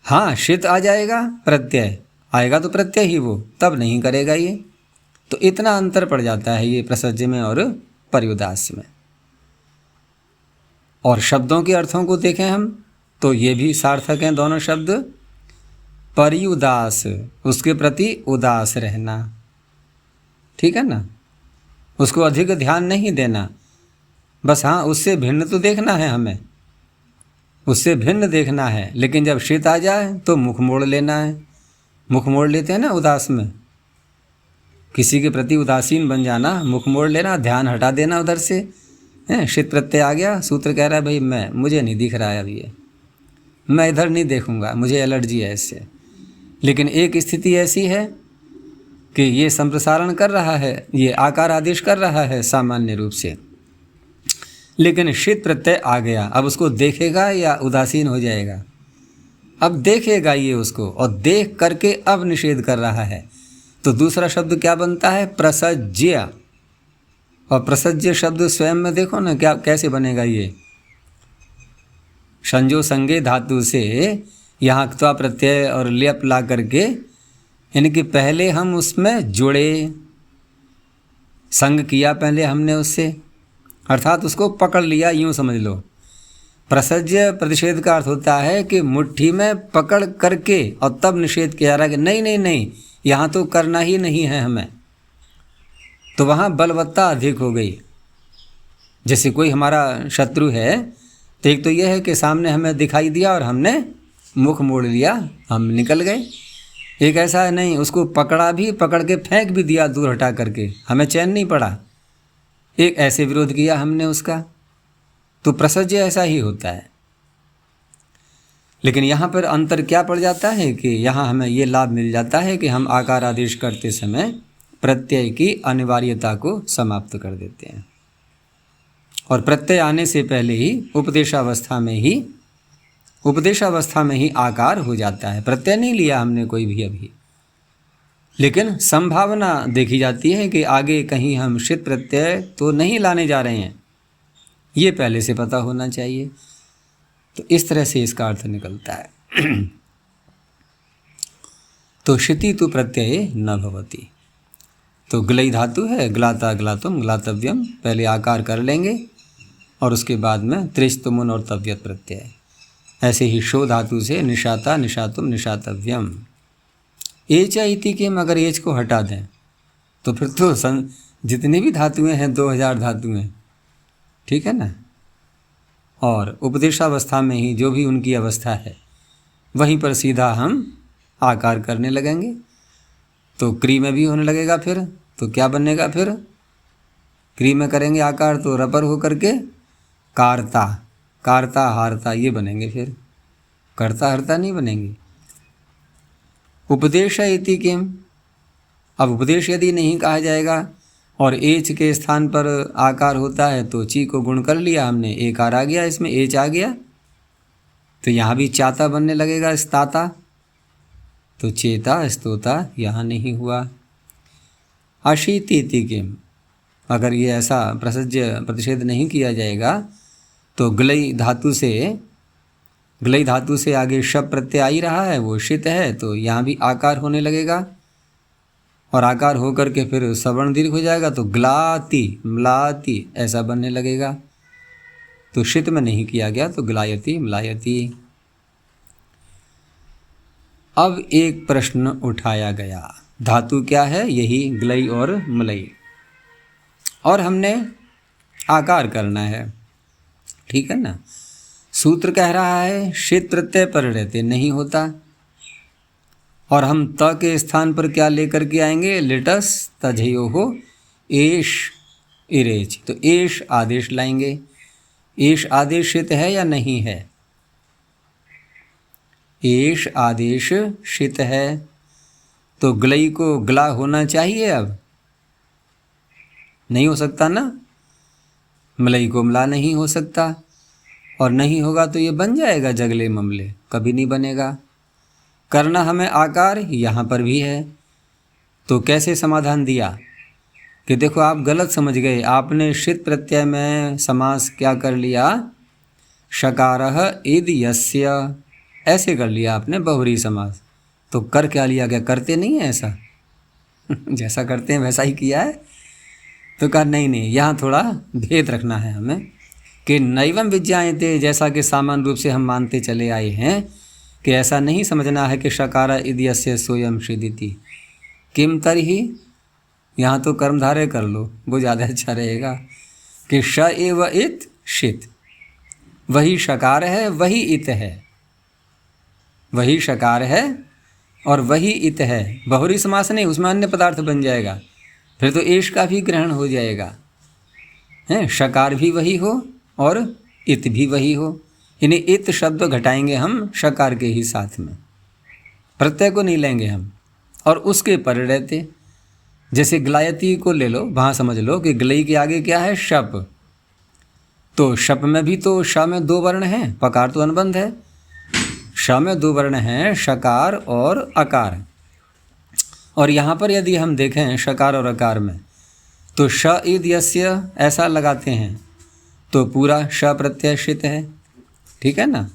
हाँ, शित आ जाएगा, प्रत्यय आएगा तो प्रत्यय ही वो, तब नहीं करेगा ये। तो इतना अंतर पड़ जाता है ये प्रसज्य में और पर्युदास में। और शब्दों के अर्थों को देखें हम तो ये भी सार्थक हैं दोनों शब्द। पर्युदास, उसके प्रति उदास रहना, ठीक है ना, उसको अधिक ध्यान नहीं देना, बस हाँ उससे भिन्न तो देखना है हमें, उससे भिन्न देखना है। लेकिन जब शीत आ जाए तो मुख मोड़ लेना है, मुख मोड़ लेते हैं ना उदास में, किसी के प्रति उदासीन बन जाना, मुख मोड़ लेना, ध्यान हटा देना उधर से। हैं, शीत प्रत्यय आ गया, सूत्र कह रहा है भाई मुझे नहीं दिख रहा है अभी ये, मैं इधर नहीं देखूंगा, मुझे एलर्जी है इससे। लेकिन एक स्थिति ऐसी है कि ये संप्रसारण कर रहा है, ये आकार आदेश कर रहा है सामान्य रूप से, लेकिन शीत प्रत्यय आ गया, अब उसको देखेगा या उदासीन हो जाएगा? अब देखेगा ये उसको, और देख करके अब निषेध कर रहा है। तो दूसरा शब्द क्या बनता है? प्रसज्य। और प्रसज्य शब्द स्वयं में देखो ना क्या कैसे बनेगा ये, संजो संगे धातु से यहाँ क्त्वा प्रत्यय और लेप ला करके, यानी कि पहले हम उसमें जुड़े, संग किया पहले हमने उससे, अर्थात उसको पकड़ लिया, यूँ समझ लो। प्रसज्य प्रतिषेध का अर्थ होता है कि मुट्ठी में पकड़ करके और तब निषेध किया जा रहा है कि नहीं नहीं नहीं, यहाँ तो करना ही नहीं है हमें। तो वहाँ बलवत्ता अधिक हो गई। जैसे कोई हमारा शत्रु है तो एक तो यह है कि सामने हमें दिखाई दिया और हमने मुख मोड़ लिया, हम निकल गए। एक ऐसा है नहीं, उसको पकड़ा भी, पकड़ के फेंक भी दिया दूर हटा करके, हमें चैन नहीं पड़ा। एक ऐसे विरोध किया हमने उसका, तो प्रसज्य ऐसा ही होता है। लेकिन यहाँ पर अंतर क्या पड़ जाता है कि यहाँ हमें ये लाभ मिल जाता है कि हम आकार आदेश करते समय प्रत्यय की अनिवार्यता को समाप्त कर देते हैं, और प्रत्यय आने से पहले ही उपदेशावस्था में ही आकार हो जाता है। प्रत्यय नहीं लिया हमने कोई भी अभी, लेकिन संभावना देखी जाती है कि आगे कहीं हम षित् प्रत्यय तो नहीं लाने जा रहे हैं, ये पहले से पता होना चाहिए। तो इस तरह से इसका अर्थ निकलता है। तो शिति तु प्रत्यय न भवति। तो ग्लई धातु है, ग्लाता ग्लातुम ग्लातव्यम, पहले आकार कर लेंगे और उसके बाद में त्रिच तुमुन और तव्यत प्रत्यय। ऐसे ही शो धातु से निशाता निशातुम निशातव्यम। एच इति के अगर एच को हटा दें तो फिर तो जितनी भी धातुएं हैं 2000 धातुएं, ठीक है ना। और उपदेशावस्था में ही जो भी उनकी अवस्था है वहीं पर सीधा हम आकार करने लगेंगे, तो क्री में भी होने लगेगा। फिर तो क्या बनेगा, फिर क्री में करेंगे आकार तो रपर हो करके कारता, कारता हारता ये बनेंगे, फिर करता हरता नहीं बनेंगे। उपदेश इति किम, अब उपदेश यदि नहीं कहा जाएगा और एच के स्थान पर आकार होता है तो ची को गुण कर लिया हमने, एक आर आ गया, इसमें एच आ गया, तो यहाँ भी चाता बनने लगेगा, स्ताता। तो चेता स्तोता यहाँ नहीं हुआ। अशीति किम, अगर ये ऐसा प्रसज्य प्रतिषेध नहीं किया जाएगा तो ग्लई धातु से आगे शब प्रत्यय आ ही रहा है, वो षित है, तो यहाँ भी आकार होने लगेगा और आकार होकर के फिर सवर्ण दीर्घ हो जाएगा, तो ग्लाति म्लाति ऐसा बनने लगेगा। तो षित में नहीं किया गया तो ग्लायति म्लायति। अब एक प्रश्न उठाया गया, धातु क्या है, यही ग्लई और मलई, और हमने आकार करना है, ठीक है ना। सूत्र कह रहा है षित् प्रत्यय पर रहते नहीं होता, और हम त के स्थान पर क्या लेकर के आएंगे, लेटस तझयो हो एश इरेच, तो एश आदेश लाएंगे। एश आदेश षित है या नहीं है, एश आदेश षित है, तो ग्लई को ग्ला होना चाहिए, अब नहीं हो सकता ना, मलई को मला नहीं हो सकता, और नहीं होगा तो ये बन जाएगा जगले ममले, कभी नहीं बनेगा। करना हमें आकार, यहाँ पर भी है, तो कैसे समाधान दिया कि देखो आप गलत समझ गए, आपने षित् प्रत्यय में समास क्या कर लिया, शकारः इद यस्य, ऐसे कर लिया आपने बहुरी समास, तो कर क्या लिया गया, करते नहीं है ऐसा जैसा करते हैं वैसा ही किया है। तो कहा नहीं, यहाँ थोड़ा भेद रखना है हमें कि नैवम विज्ञायते, जैसा कि सामान्य रूप से हम मानते चले आए हैं कि ऐसा नहीं समझना है कि शकार इद्यस्य सोयम षिदिति किम तरही, यहाँ तो कर्मधारय कर लो, वो ज़्यादा अच्छा रहेगा कि श एव इत षित, वही शकार है वही इत है, वही शकार है और वही इत है। बहुरी समास नहीं, उसमें अन्य पदार्थ बन जाएगा, फिर तो एश का भी ग्रहण हो जाएगा, हैं, शकार भी वही हो और इत भी वही हो, यानी इत शब्द घटाएंगे हम शकार के ही साथ में, प्रत्यय को नहीं लेंगे हम, और उसके पर रहते। जैसे ग्लायती को ले लो, वहाँ समझ लो कि ग्लई के आगे क्या है, शप, तो शप में भी तो श में 2 वर्ण हैं, पकार तो अनुबंध है, श में 2 वर्ण हैं, शकार और अकार। और यहाँ पर यदि हम देखें शकार और अकार में, तो श इद यस्य ऐसा लगाते हैं तो पूरा श प्रत्यय षित है, ठीक है ना।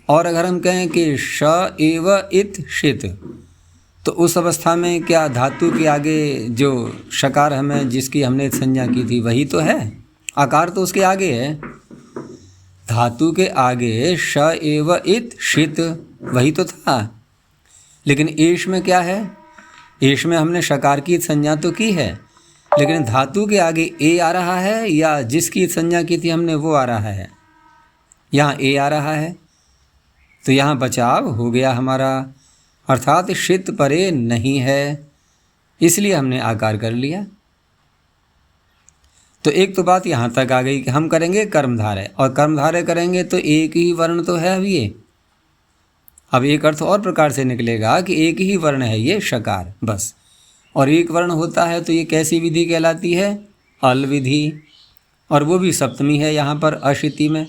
और अगर हम कहें कि श एव इत षित, तो उस अवस्था में क्या धातु के आगे जो शकार हमें जिसकी हमने संज्ञा की थी वही तो है, आकार तो उसके आगे है, धातु के आगे श एव इत षित वही तो था। लेकिन एश में क्या है, एश में हमने शकार की संज्ञा तो की है, लेकिन धातु के आगे ए आ रहा है या जिसकी संज्ञा की थी हमने वो आ रहा है, यहाँ ए आ रहा है, तो यहाँ बचाव हो गया हमारा, अर्थात षित परे नहीं है, इसलिए हमने आकार कर लिया। तो एक तो बात यहाँ तक आ गई कि हम करेंगे कर्मधारय, और कर्मधारय करेंगे तो एक ही वर्ण तो है अब ये। अब एक अर्थ और प्रकार से निकलेगा कि एक ही वर्ण है ये शकार बस, और एक वर्ण होता है तो ये कैसी विधि कहलाती है? अल विधि, और वो भी सप्तमी है यहाँ पर अशिति में,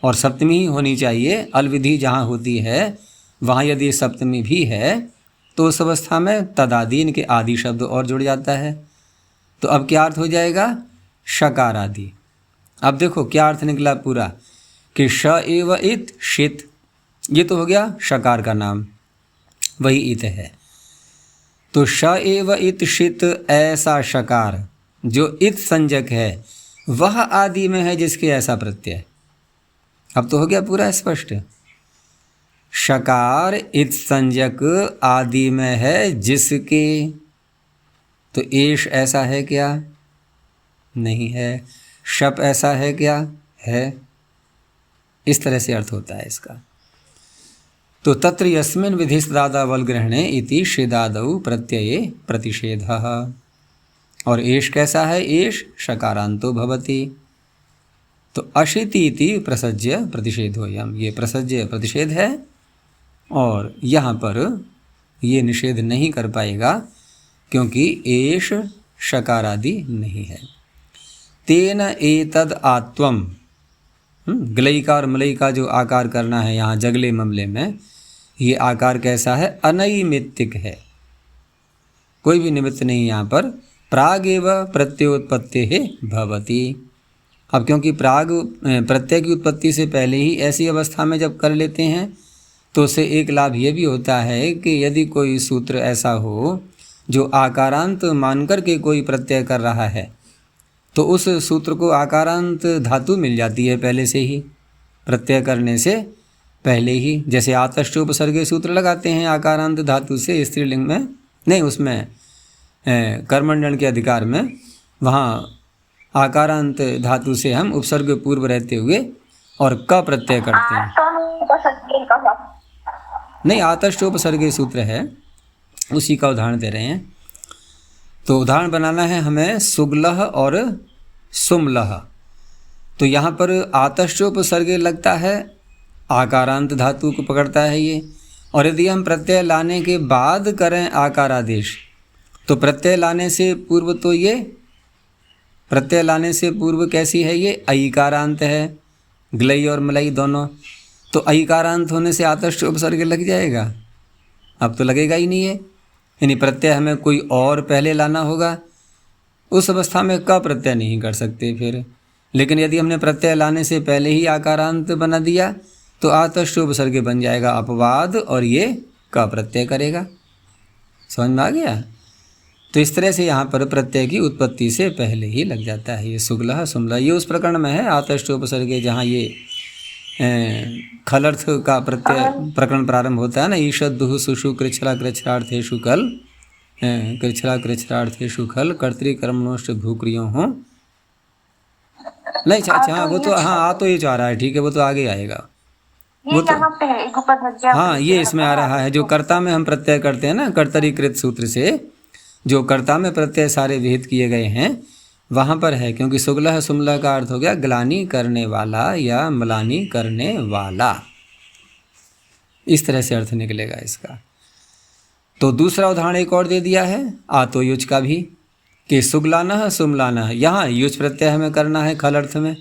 और सप्तमी ही होनी चाहिए। अल विधि जहाँ होती है वहाँ यदि सप्तमी भी है तो उस अवस्था में तदादीन के आदि शब्द और जुड़ जाता है। तो अब क्या अर्थ हो जाएगा? शकार आदि। अब देखो क्या अर्थ निकला पूरा कि श एव इत शित, ये तो हो गया शकार का नाम, वही इत है। तो श एव इत शित ऐसा शकार जो इत संज्ञक है वह आदि में है जिसके ऐसा प्रत्यय। अब तो हो गया पूरा स्पष्ट। शकार इत संज्ञक आदि में है जिसके, तो एश ऐसा है क्या? नहीं है। शप ऐसा है क्या? है। इस तरह से अर्थ होता है इसका। तो तत्र यस्मिन् विधिस्दादावल ग्रहणे इति शेदादौ प्रत्यये प्रतिषेधः। और एश कैसा है? एश शकारांतो भवति। तो अशिति इति प्रसज्य प्रतिषेधोयम, ये प्रसज्य प्रतिषेध है, और यहाँ पर ये निषेध नहीं कर पाएगा क्योंकि एश शकारादि नहीं है। तेन एतद आत्वम, गलई का और मलई का जो आकार करना है यहाँ जगले मामले में, ये आकार कैसा है? अनैमित्तिक है, कोई भी निमित्त नहीं यहाँ पर। प्राग एव प्रत्योत्पत्ति भवति। अब क्योंकि प्राग प्रत्यय की उत्पत्ति से पहले ही ऐसी अवस्था में जब कर लेते हैं तो उससे एक लाभ ये भी होता है कि यदि कोई सूत्र ऐसा हो जो आकारांत मानकर के कोई प्रत्यय कर रहा है तो उस सूत्र को आकारांत धातु मिल जाती है पहले से ही, प्रत्यय करने से पहले ही। जैसे आतष्ट उपसर्गे सूत्र लगाते हैं आकारांत धातु से स्त्रीलिंग में, नहीं उसमें कर्मण्डल के अधिकार में, वहाँ आकारांत धातु से हम उपसर्ग पूर्व रहते हुए और क प्रत्यय करते हैं। नहीं, आतष्ट उपसर्गे सूत्र है, उसी का उदाहरण दे रहे हैं। तो उदाहरण बनाना है हमें सुगलह और सुमलह। तो यहाँ पर आतष्ट उपसर्गे लगता है, आकारांत धातु को पकड़ता है ये। और यदि हम प्रत्यय लाने के बाद करें आकारादेश तो प्रत्यय लाने से पूर्व तो ये, प्रत्यय लाने से पूर्व कैसी है ये? अईकारांत है, ग्लई और मलई दोनों। तो अईकारांत होने से आतष्ट उपसर्ग लग जाएगा? अब तो लगेगा ही नहीं है, यानी प्रत्यय हमें कोई और पहले लाना होगा। उस अवस्था में क प्रत्यय नहीं कर सकते फिर। लेकिन यदि हमने प्रत्यय लाने से पहले ही आकारांत बना दिया तो आतष्ट उपसर्ग बन जाएगा अपवाद, और ये क प्रत्यय करेगा। समझ में आ गया? तो इस तरह से यहाँ पर प्रत्यय की उत्पत्ति से पहले ही लग जाता है ये सुगलह सुमलह। ये उस प्रकरण में है आतष्ट उपसर्गे जहाँ ये खलर्थ का प्रत्यय प्रकरण प्रारंभ होता है ना। ईषद दुह सुषु कृच्छला कृच्छ्रार्थेषु कल, कृच्छला कृच्छ्रार्थेषु खल कर्तृकर्मणोष्ट भूक्रियों हो। नहीं अच्छा, हाँ वो तो, हाँ आ तो ये चाह रहा है, ठीक है, वो तो आगे आएगा वो तो। हाँ ये इसमें आ रहा है, जो कर्ता में हम प्रत्यय करते हैं ना, कर्तरीकृत सूत्र से जो कर्ता में प्रत्यय सारे विहित किए गए हैं वहाँ पर है। क्योंकि सुगलह सुमलह का अर्थ हो गया ग्लानि करने वाला या म्लानि करने वाला, इस तरह से अर्थ निकलेगा इसका। तो दूसरा उदाहरण एक और दे दिया है आतो युज का भी, कि सुगलाना सुमलाना, यहाँ युज प्रत्यय हमें करना है खल अर्थ में।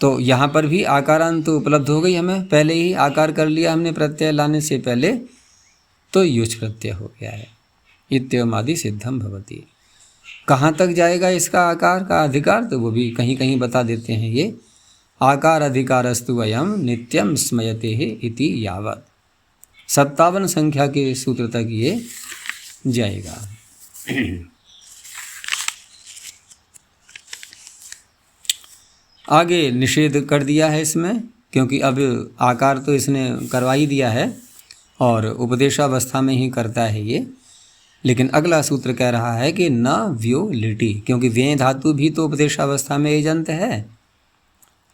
तो यहाँ पर भी आकारांत तो उपलब्ध हो गई, हमें पहले ही आकार कर लिया हमने प्रत्यय लाने से पहले, तो युज प्रत्यय हो गया है। इत्यमादि सिद्धम भवति। कहाँ तक जाएगा इसका आकार का अधिकार? तो वो भी कहीं कहीं बता देते हैं ये। आकार अधिकारस्तु अयम नित्यम स्मयते इति यावत। 57 संख्या के सूत्र तक ये जाएगा। आगे निषेध कर दिया है इसमें, क्योंकि अब आकार तो इसने करवा ही दिया है और उपदेशावस्था में ही करता है ये। लेकिन अगला सूत्र कह रहा है कि न व्यो लिटी, क्योंकि व्यय धातु भी तो उपदेशावस्था में एजंत है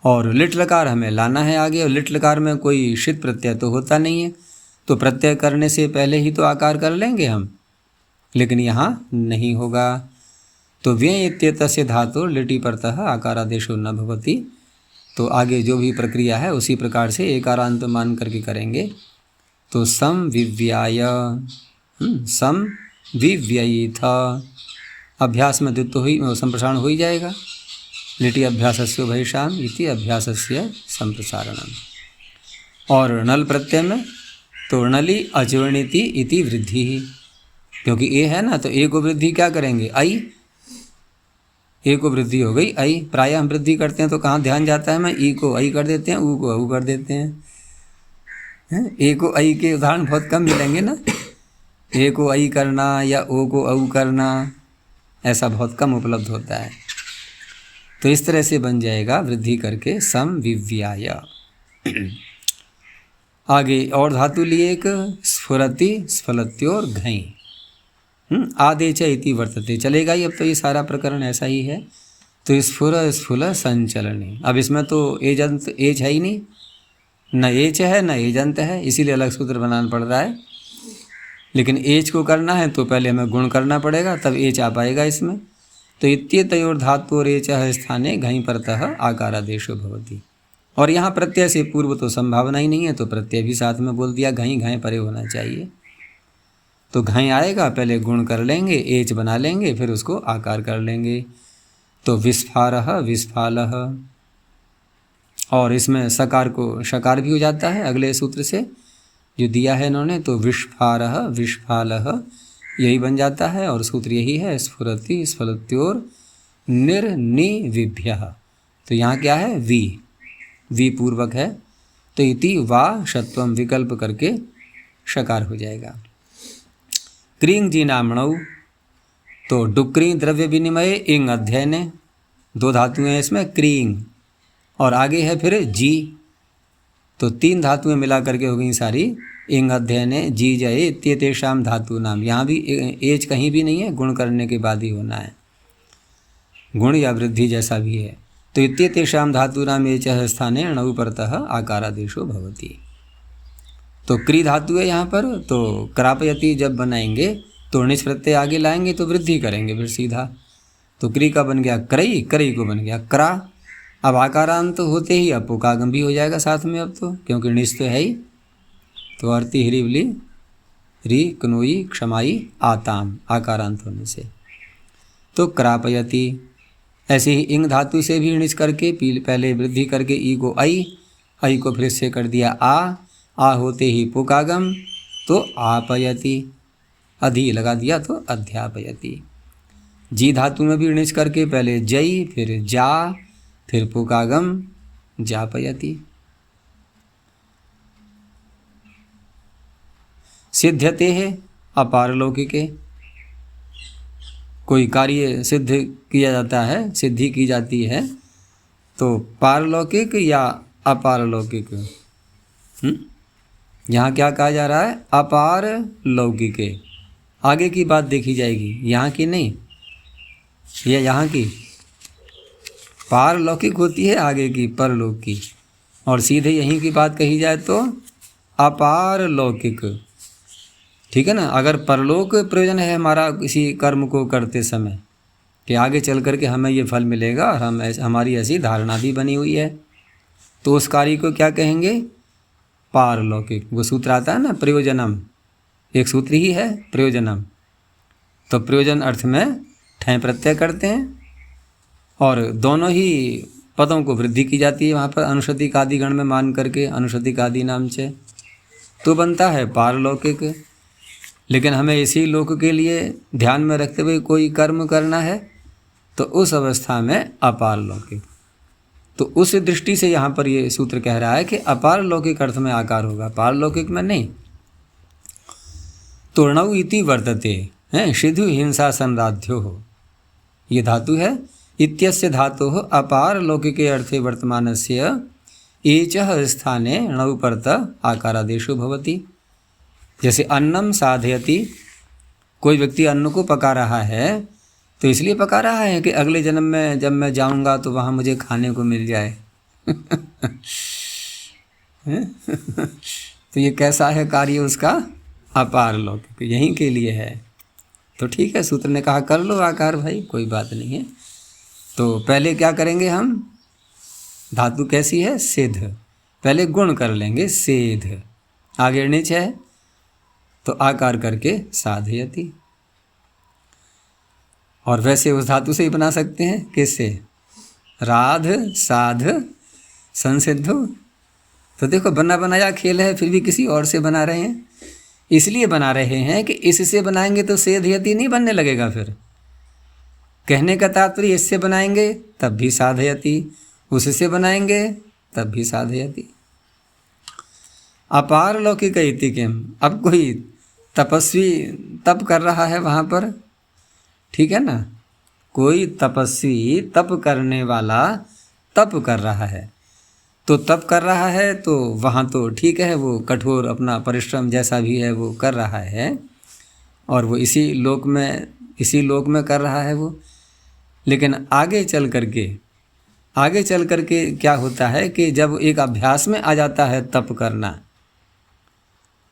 और लिट लकार हमें लाना है आगे, और लिट लकार में कोई शित प्रत्यय तो होता नहीं है, तो प्रत्यय करने से पहले ही तो आकार कर लेंगे हम, लेकिन यहाँ नहीं होगा। तो व्यय इत्येतस्य धातु लिटि परतः आकारादेशो न भवति। तो आगे जो भी प्रक्रिया है उसी प्रकार से एकारांत मान करके करेंगे। तो सम विव्याय, सम विव्ययिथ, अभ्यास में द्वित्व हुई संप्रसारण हो ही जाएगा। लिटि अभ्यासस्य उभयशाम इति अभ्यासस्य संप्रसारणम। और नल प्रत्यय में तो नली अचवर्णिति इति वृद्धि, क्योंकि ए है ना, तो ए को वृद्धि क्या करेंगे, आई, ए को वृद्धि हो गई आई। प्रायः हम वृद्धि करते हैं तो कहाँ ध्यान जाता है, मैं ई को आई कर देते हैं, ऊ को औ कर देते हैं। ए को आई के उदाहरण बहुत कम मिलेंगे ना, ए को आई करना या ओ को औ करना, ऐसा बहुत कम उपलब्ध होता है। तो इस तरह से बन जाएगा वृद्धि करके सम विव्याय। आगे और धातु लिए एक स्फुरति, स्फलत्योर घई, आदेच इति वर्तते, चलेगा ही। अब तो ये सारा प्रकरण ऐसा ही है। तो स्फुर स्फुल संचलनी, अब इसमें तो एजंत एज है ही नहीं, न एच है न एजंत है, इसीलिए अलग सूत्र बनाना पड़ रहा है। लेकिन एच को करना है तो पहले हमें गुण करना पड़ेगा, तब एच आ पाएगा इसमें। तो इत्येतयोर धातुर एच स्थाने घई परतः आकारादेशो भवति। और यहाँ प्रत्यय से पूर्व तो संभावना ही नहीं है, तो प्रत्यय भी साथ में बोल दिया, घई घाय परे होना चाहिए। तो घाय आएगा, पहले गुण कर लेंगे, एच बना लेंगे, फिर उसको आकार कर लेंगे। तो विस्फारः विस्फालः, और इसमें सकार को शकार भी हो जाता है अगले सूत्र से जो दिया है इन्होंने। तो विस्फारः विस्फालः यही बन जाता है, और सूत्र यही है स्फुरति स्फलत्योर निर्निविभ्यः। तो यहाँ क्या है, वी पूर्वक है, तो इति वा षत्वम विकल्प करके शकार हो जाएगा। क्रींग जी नामणौ, तो डुक्री द्रव्य विनिमय इंग अध्ययने, दो धातुएं हैं इसमें, क्रींग और आगे है फिर जी, तो तीन धातुएं मिला करके हो गई सारी। इंग अध्ययने जी जय इत्येतेषां धातु नाम, यहाँ भी एज कहीं भी नहीं है, गुण करने के बाद ही होना है, गुण या वृद्धि जैसा भी है। तो इत्येतेषां धातु नाम एचः स्थाने णौ परतः आकारादेशो भवति। तो क्री धातु है यहाँ पर, तो क्रापयति जब बनाएंगे तो निच प्रत्यय आगे लाएंगे तो वृद्धि करेंगे फिर सीधा। तो क्री का बन गया क्रई, क्रई को बन गया क्रा। अब आकारांत होते ही अब पुकागम भी हो जाएगा साथ में, अब तो क्योंकि निच तो है ही। तो अर्ति हिरिवली री कनोई क्षमाई आताम, आकारांत होने से। तो क्रापयति, ऐसे ही इंग धातु से भी निच करके पहले वृद्धि करके ई को आई को फिर से कर दिया आ होते ही पुकागम, तो आपयति, अधि लगा दिया तो अध्यापयति। जी धातु में भी निच करके पहले जई फिर जा फिर पुकागम जापयति। सिद्ध्यते है अपारलौकिके, कोई कार्य सिद्ध किया जाता है, सिद्धि की जाती है, तो पारलौकिक या अपारलौकिक, यहाँ क्या कहा जा रहा है, अपार लौकिके। आगे की बात देखी जाएगी, यहाँ की नहीं, ये यहाँ की पारलौकिक होती है, आगे की परलौक की, और सीधे यहीं की बात कही जाए तो अपार लौकिक, ठीक है ना। अगर परलोक प्रयोजन है हमारा किसी कर्म को करते समय कि आगे चल करके हमें ये फल मिलेगा और हमारी ऐसी धारणा भी बनी हुई है, तो उस कार्य को क्या कहेंगे, पारलौकिक। वो सूत्र आता है ना प्रयोजनम, एक सूत्र ही है प्रयोजनम। तो प्रयोजन अर्थ में ठय प्रत्यय करते हैं, और दोनों ही पदों को वृद्धि की जाती है वहाँ पर अनुशतिक आदि गण में मान करके, अनुशतिक आदि नाम से, तो बनता है पारलौकिक। लेकिन हमें इसी लोक के लिए ध्यान में रखते हुए कोई कर्म करना है, तो उस अवस्था में अपारलौकिक। तो उस दृष्टि से यहाँ पर ये सूत्र कह रहा है कि अपारलौकिक अर्थ में आकार होगा, पारलौकिक में नहीं। तोरणौ इति वर्तते हैं, सिद्धु हिंसा संराध्यो हो, ये धातु है। इत्यस्य धातु अपार लौकिके अर्थे वर्तमानस्य एचः स्थाने णौ परत आकारादेशो भवति। जैसे अन्नम साधयति, कोई व्यक्ति अन्न को पका रहा है तो इसलिए पका रहा है कि अगले जन्म में जब मैं जाऊंगा तो वहाँ मुझे खाने को मिल जाए। तो ये कैसा है कार्य उसका, अपार लौकिक, यहीं के लिए है। तो ठीक है, सूत्र ने कहा कर लो आकार भाई, कोई बात नहीं है। तो पहले क्या करेंगे हम, धातु कैसी है, सिद्ध, पहले गुण कर लेंगे सेध, आगे नीचे है तो आकार करके साधयति। और वैसे उस धातु से ही बना सकते हैं, किससे, राध साध संसिद्धो। तो देखो बना बनाया खेल है, फिर भी किसी और से बना रहे हैं। इसलिए बना रहे हैं कि इससे बनाएंगे तो सेधयति नहीं बनने लगेगा। फिर कहने का तात्पर्य इससे बनाएंगे तब भी साधयति, उससे बनाएंगे तब भी साधयति। अपार लौकिक इति किम, अब कोई तपस्वी तप कर रहा है वहाँ पर, ठीक है ना, कोई तपस्वी तप करने वाला तप कर रहा है, तो तप कर रहा है तो वहाँ तो ठीक है, वो कठोर अपना परिश्रम जैसा भी है वो कर रहा है, और वो इसी लोक में कर रहा है वो। लेकिन आगे चल करके क्या होता है कि जब एक अभ्यास में आ जाता है तप करना,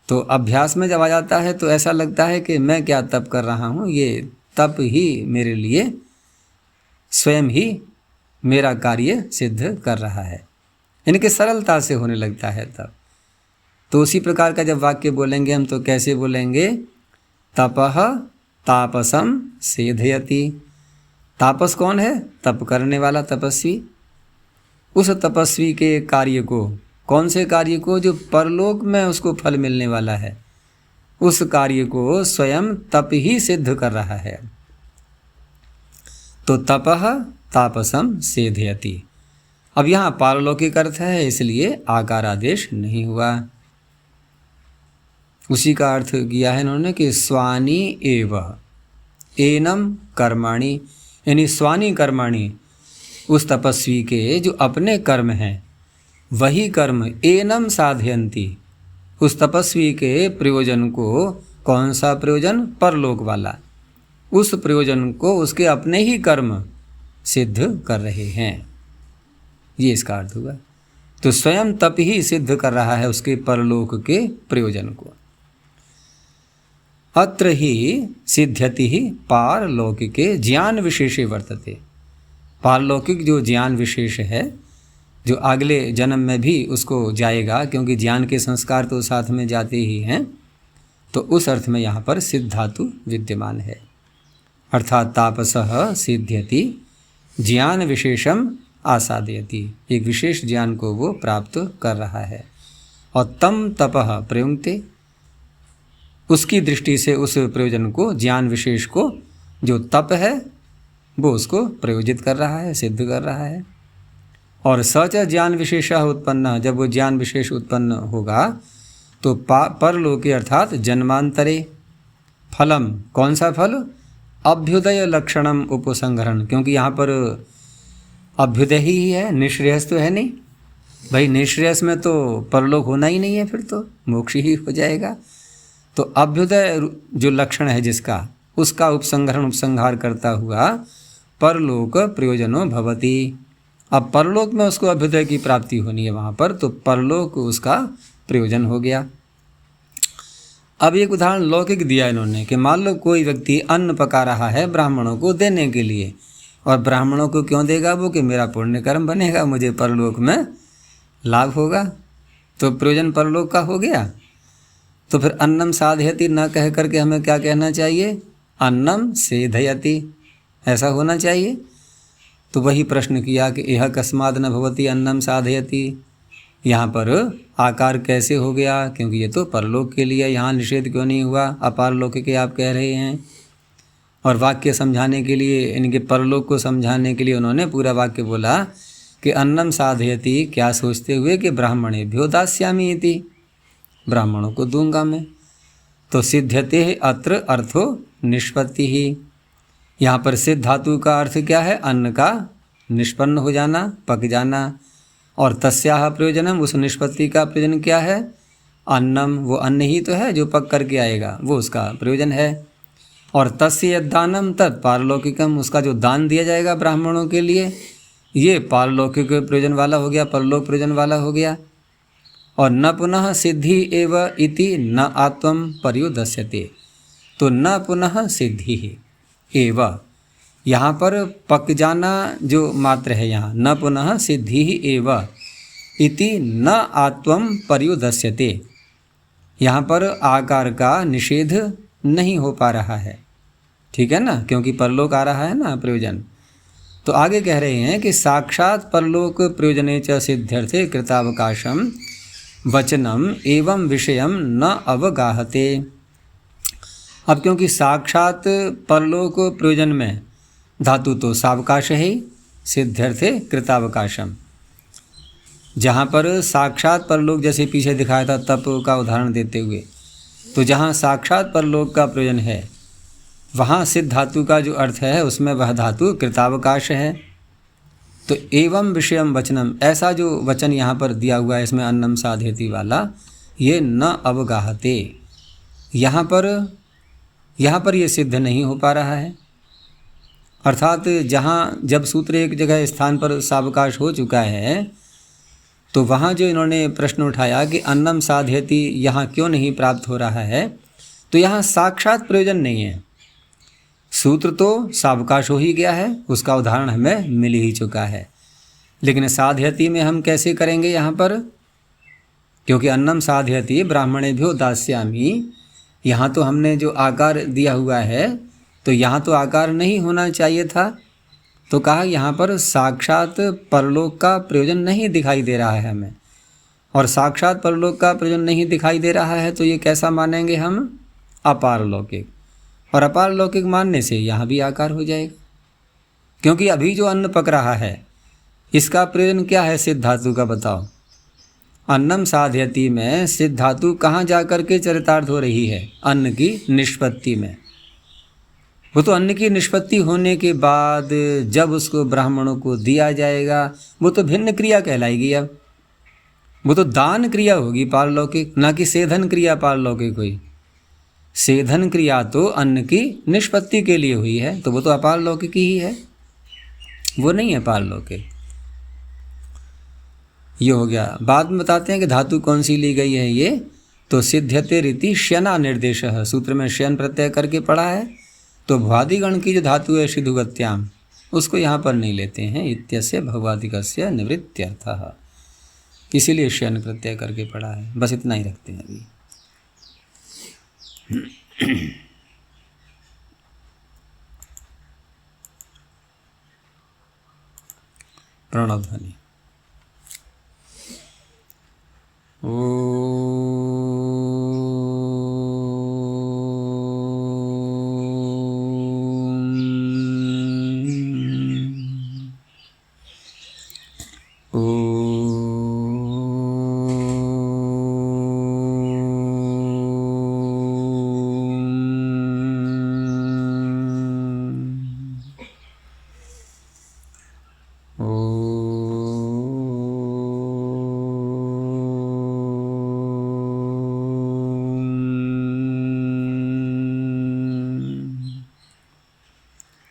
तो अभ्यास में जब आ जाता है तो ऐसा लगता है कि मैं क्या तप कर रहा हूँ, ये तप ही मेरे लिए स्वयं ही मेरा कार्य सिद्ध कर रहा है, इनके सरलता से होने लगता है तब। तो उसी प्रकार का जब वाक्य बोलेंगे हम तो कैसे बोलेंगे, तपः तापसम सेधयति। तापस कौन है, तप करने वाला तपस्वी। उस तपस्वी के कार्य को, कौन से कार्य को, जो परलोक में उसको फल मिलने वाला है, उस कार्य को स्वयं तप ही सिद्ध कर रहा है। तो तपः तापसम सेधयति। अब यहाँ पारलौकिक अर्थ है, इसलिए आकार आदेश नहीं हुआ। उसी का अर्थ किया है इन्होंने कि स्वानी एव एनम कर्माणि, यानी स्वानी कर्माणि, उस तपस्वी के जो अपने कर्म हैं वही कर्म एनम साधयन्ति, उस तपस्वी के प्रयोजन को, कौन सा प्रयोजन, परलोक वाला, उस प्रयोजन को उसके अपने ही कर्म सिद्ध कर रहे हैं, ये इसका अर्थ हुआ। तो स्वयं तप ही सिद्ध कर रहा है उसके परलोक के प्रयोजन को। अत्र ही सिद्ध्यति ही पारलौकिके ज्ञान विशेषे वर्तते। पारलौकिक जो ज्ञान विशेष है, जो अगले जन्म में भी उसको जाएगा, क्योंकि ज्ञान के संस्कार तो साथ में जाते ही हैं, तो उस अर्थ में यहाँ पर सिद्ध धातु विद्यमान है। अर्थात तापसः सिद्ध्यति ज्ञान विशेषम आसादयति, एक विशेष ज्ञान को वो प्राप्त कर रहा है। और तम तपः प्रयुङ्क्ते, उसकी दृष्टि से उस प्रयोजन को, ज्ञान विशेष को, जो तप है वो उसको प्रयोजित कर रहा है, सिद्ध कर रहा है। और सच ज्ञान विशेषः उत्पन्न, जब वो ज्ञान विशेष उत्पन्न होगा तो परलोके अर्थात जन्मांतरे फलम, कौन सा फल, अभ्युदय लक्षणम उपसंहरण, क्योंकि यहाँ पर अभ्युदय ही है, निःश्रेयस तो है नहीं भाई, निःश्रेयस में तो परलोक होना ही नहीं है, फिर तो मोक्ष ही हो जाएगा। तो अभ्युदय जो लक्षण है जिसका, उसका उपसंहार करता हुआ परलोक प्रयोजनो भवति। अब परलोक में उसको अभ्युदय की प्राप्ति होनी है वहाँ पर, तो परलोक उसका प्रयोजन हो गया। अब एक उदाहरण लौकिक दिया इन्होंने कि मान लो कोई व्यक्ति अन्न पका रहा है ब्राह्मणों को देने के लिए, और ब्राह्मणों को क्यों देगा वो, कि मेरा पुण्य कर्म बनेगा, मुझे परलोक में लाभ होगा, तो प्रयोजन परलोक का हो गया। तो फिर अन्नम साधयति न कह करके हमें क्या कहना चाहिए, अन्नम सेधयति, ऐसा होना चाहिए। तो वही प्रश्न किया कि यह कस्माद न भवति अन्नम साधयति, यहाँ पर आकार कैसे हो गया, क्योंकि ये तो परलोक के लिए, यहाँ निषेध क्यों नहीं हुआ, अपारलोक के आप कह रहे हैं। और वाक्य समझाने के लिए, इनके परलोक को समझाने के लिए उन्होंने पूरा वाक्य बोला कि अन्नम साधयति, क्या सोचते हुए कि ब्राह्मणेभ्यो दास्यामि इति, ब्राह्मणों को दूंगा मैं। तो सिद्ध्यते अत्र अर्थो निष्पत्ति ही, यहाँ पर सिद्ध धातु का अर्थ क्या है, अन्न का निष्पन्न हो जाना, पक जाना। और तस्याह प्रयोजनम, उस निष्पत्ति का प्रयोजन क्या है, अन्नम, वो अन्न ही तो है जो पक करके आएगा, वो उसका प्रयोजन है। और तस्य यद्दानम तत् पारलौकिकम, उसका जो दान दिया जाएगा ब्राह्मणों के लिए, ये पारलौकिक प्रयोजन वाला हो गया, परलोक प्रयोजन वाला हो गया। और न पुनः सिद्धि एव इति न आत्मं पर्युदस्यते, तो न पुनः सिद्धि एव। यहाँ पर पक जाना जो मात्र है, यहाँ न पुनः सिद्धि एव इति न आत्वम पर्युदस्यते। यहाँ पर आकार का निषेध नहीं हो पा रहा है, ठीक है ना, क्योंकि परलोक आ रहा है ना प्रयोजन। तो आगे कह रहे हैं कि साक्षात परलोक प्रयोजने च सिद्ध्यर्थे कृतावकाशम वचनम एवं विषयम न अवगाहते। अब क्योंकि साक्षात परलोक प्रयोजन में धातु तो सावकाश है ही, सिद्ध्यर्थे कृतावकाशम। जहाँ पर साक्षात परलोक, जैसे पीछे दिखाया था तप का उदाहरण देते हुए, तो जहाँ साक्षात परलोक का प्रयोजन है वहाँ सिद्ध धातु का जो अर्थ है उसमें वह धातु कृतावकाश है। तो एवं विषयम वचनम, ऐसा जो वचन यहाँ पर दिया हुआ है इसमें अन्नम साधयति वाला, ये न अवगाहते, यहाँ पर ये सिद्ध नहीं हो पा रहा है। अर्थात जहाँ जब सूत्र एक जगह स्थान पर सावकाश हो चुका है तो वहाँ जो इन्होंने प्रश्न उठाया कि अन्नम साधयति यहाँ क्यों नहीं प्राप्त हो रहा है, तो यहाँ साक्षात प्रयोजन नहीं है। सूत्र तो सावकाश हो ही गया है, उसका उदाहरण हमें मिल ही चुका है, लेकिन साधयति में हम कैसे करेंगे यहाँ पर, क्योंकि अन्नम साधयति ब्राह्मणेभ्यो दास्यामि, यहाँ तो हमने जो आकार दिया हुआ है तो यहाँ तो आकार नहीं होना चाहिए था। तो कहा यहाँ पर साक्षात परलोक का प्रयोजन नहीं दिखाई दे रहा है हमें, और साक्षात परलोक का प्रयोजन नहीं दिखाई दे रहा है तो ये कैसा मानेंगे हम, अपारलौकिक। और अपारलौकिक मानने से यहाँ भी आकार हो जाएगा, क्योंकि अभी जो अन्न पक रहा है इसका प्रयोजन क्या है सिद्ध धातु का, बताओ। अन्नम साधयति में सिद्ध धातु कहाँ जा कर के चरितार्थ हो रही है, अन्न की निष्पत्ति में। वो तो अन्न की निष्पत्ति होने के बाद जब उसको ब्राह्मणों को दिया जाएगा वो तो भिन्न क्रिया कहलाएगी। अब वो तो दान क्रिया होगी पारलौकिक, ना कि सेधन क्रिया पारलौकिक हुई। सेधन क्रिया तो अन्न की निष्पत्ति के लिए हुई है, तो वो तो अपारलौकिक ही है, वो नहीं है पारलौकिक। ये हो गया। बाद में बताते हैं कि धातु कौन सी ली गई है ये, तो सिद्ध्यते रीति श्यना निर्देश, सूत्र में श्यन प्रत्यय करके पढ़ा है, तो भवादिगण की जो धातु है सिद्धुगत्याम, उसको यहाँ पर नहीं लेते हैं, इत्यस्य भगवादिकस्य निवृत्त्यर्थः, इसीलिए श्यन प्रत्यय करके पढ़ा है। बस इतना ही रखते हैं अभी। प्रणव ध्वनि।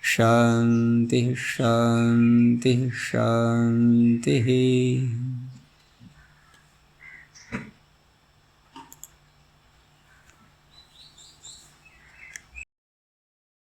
शांति शांति शांति।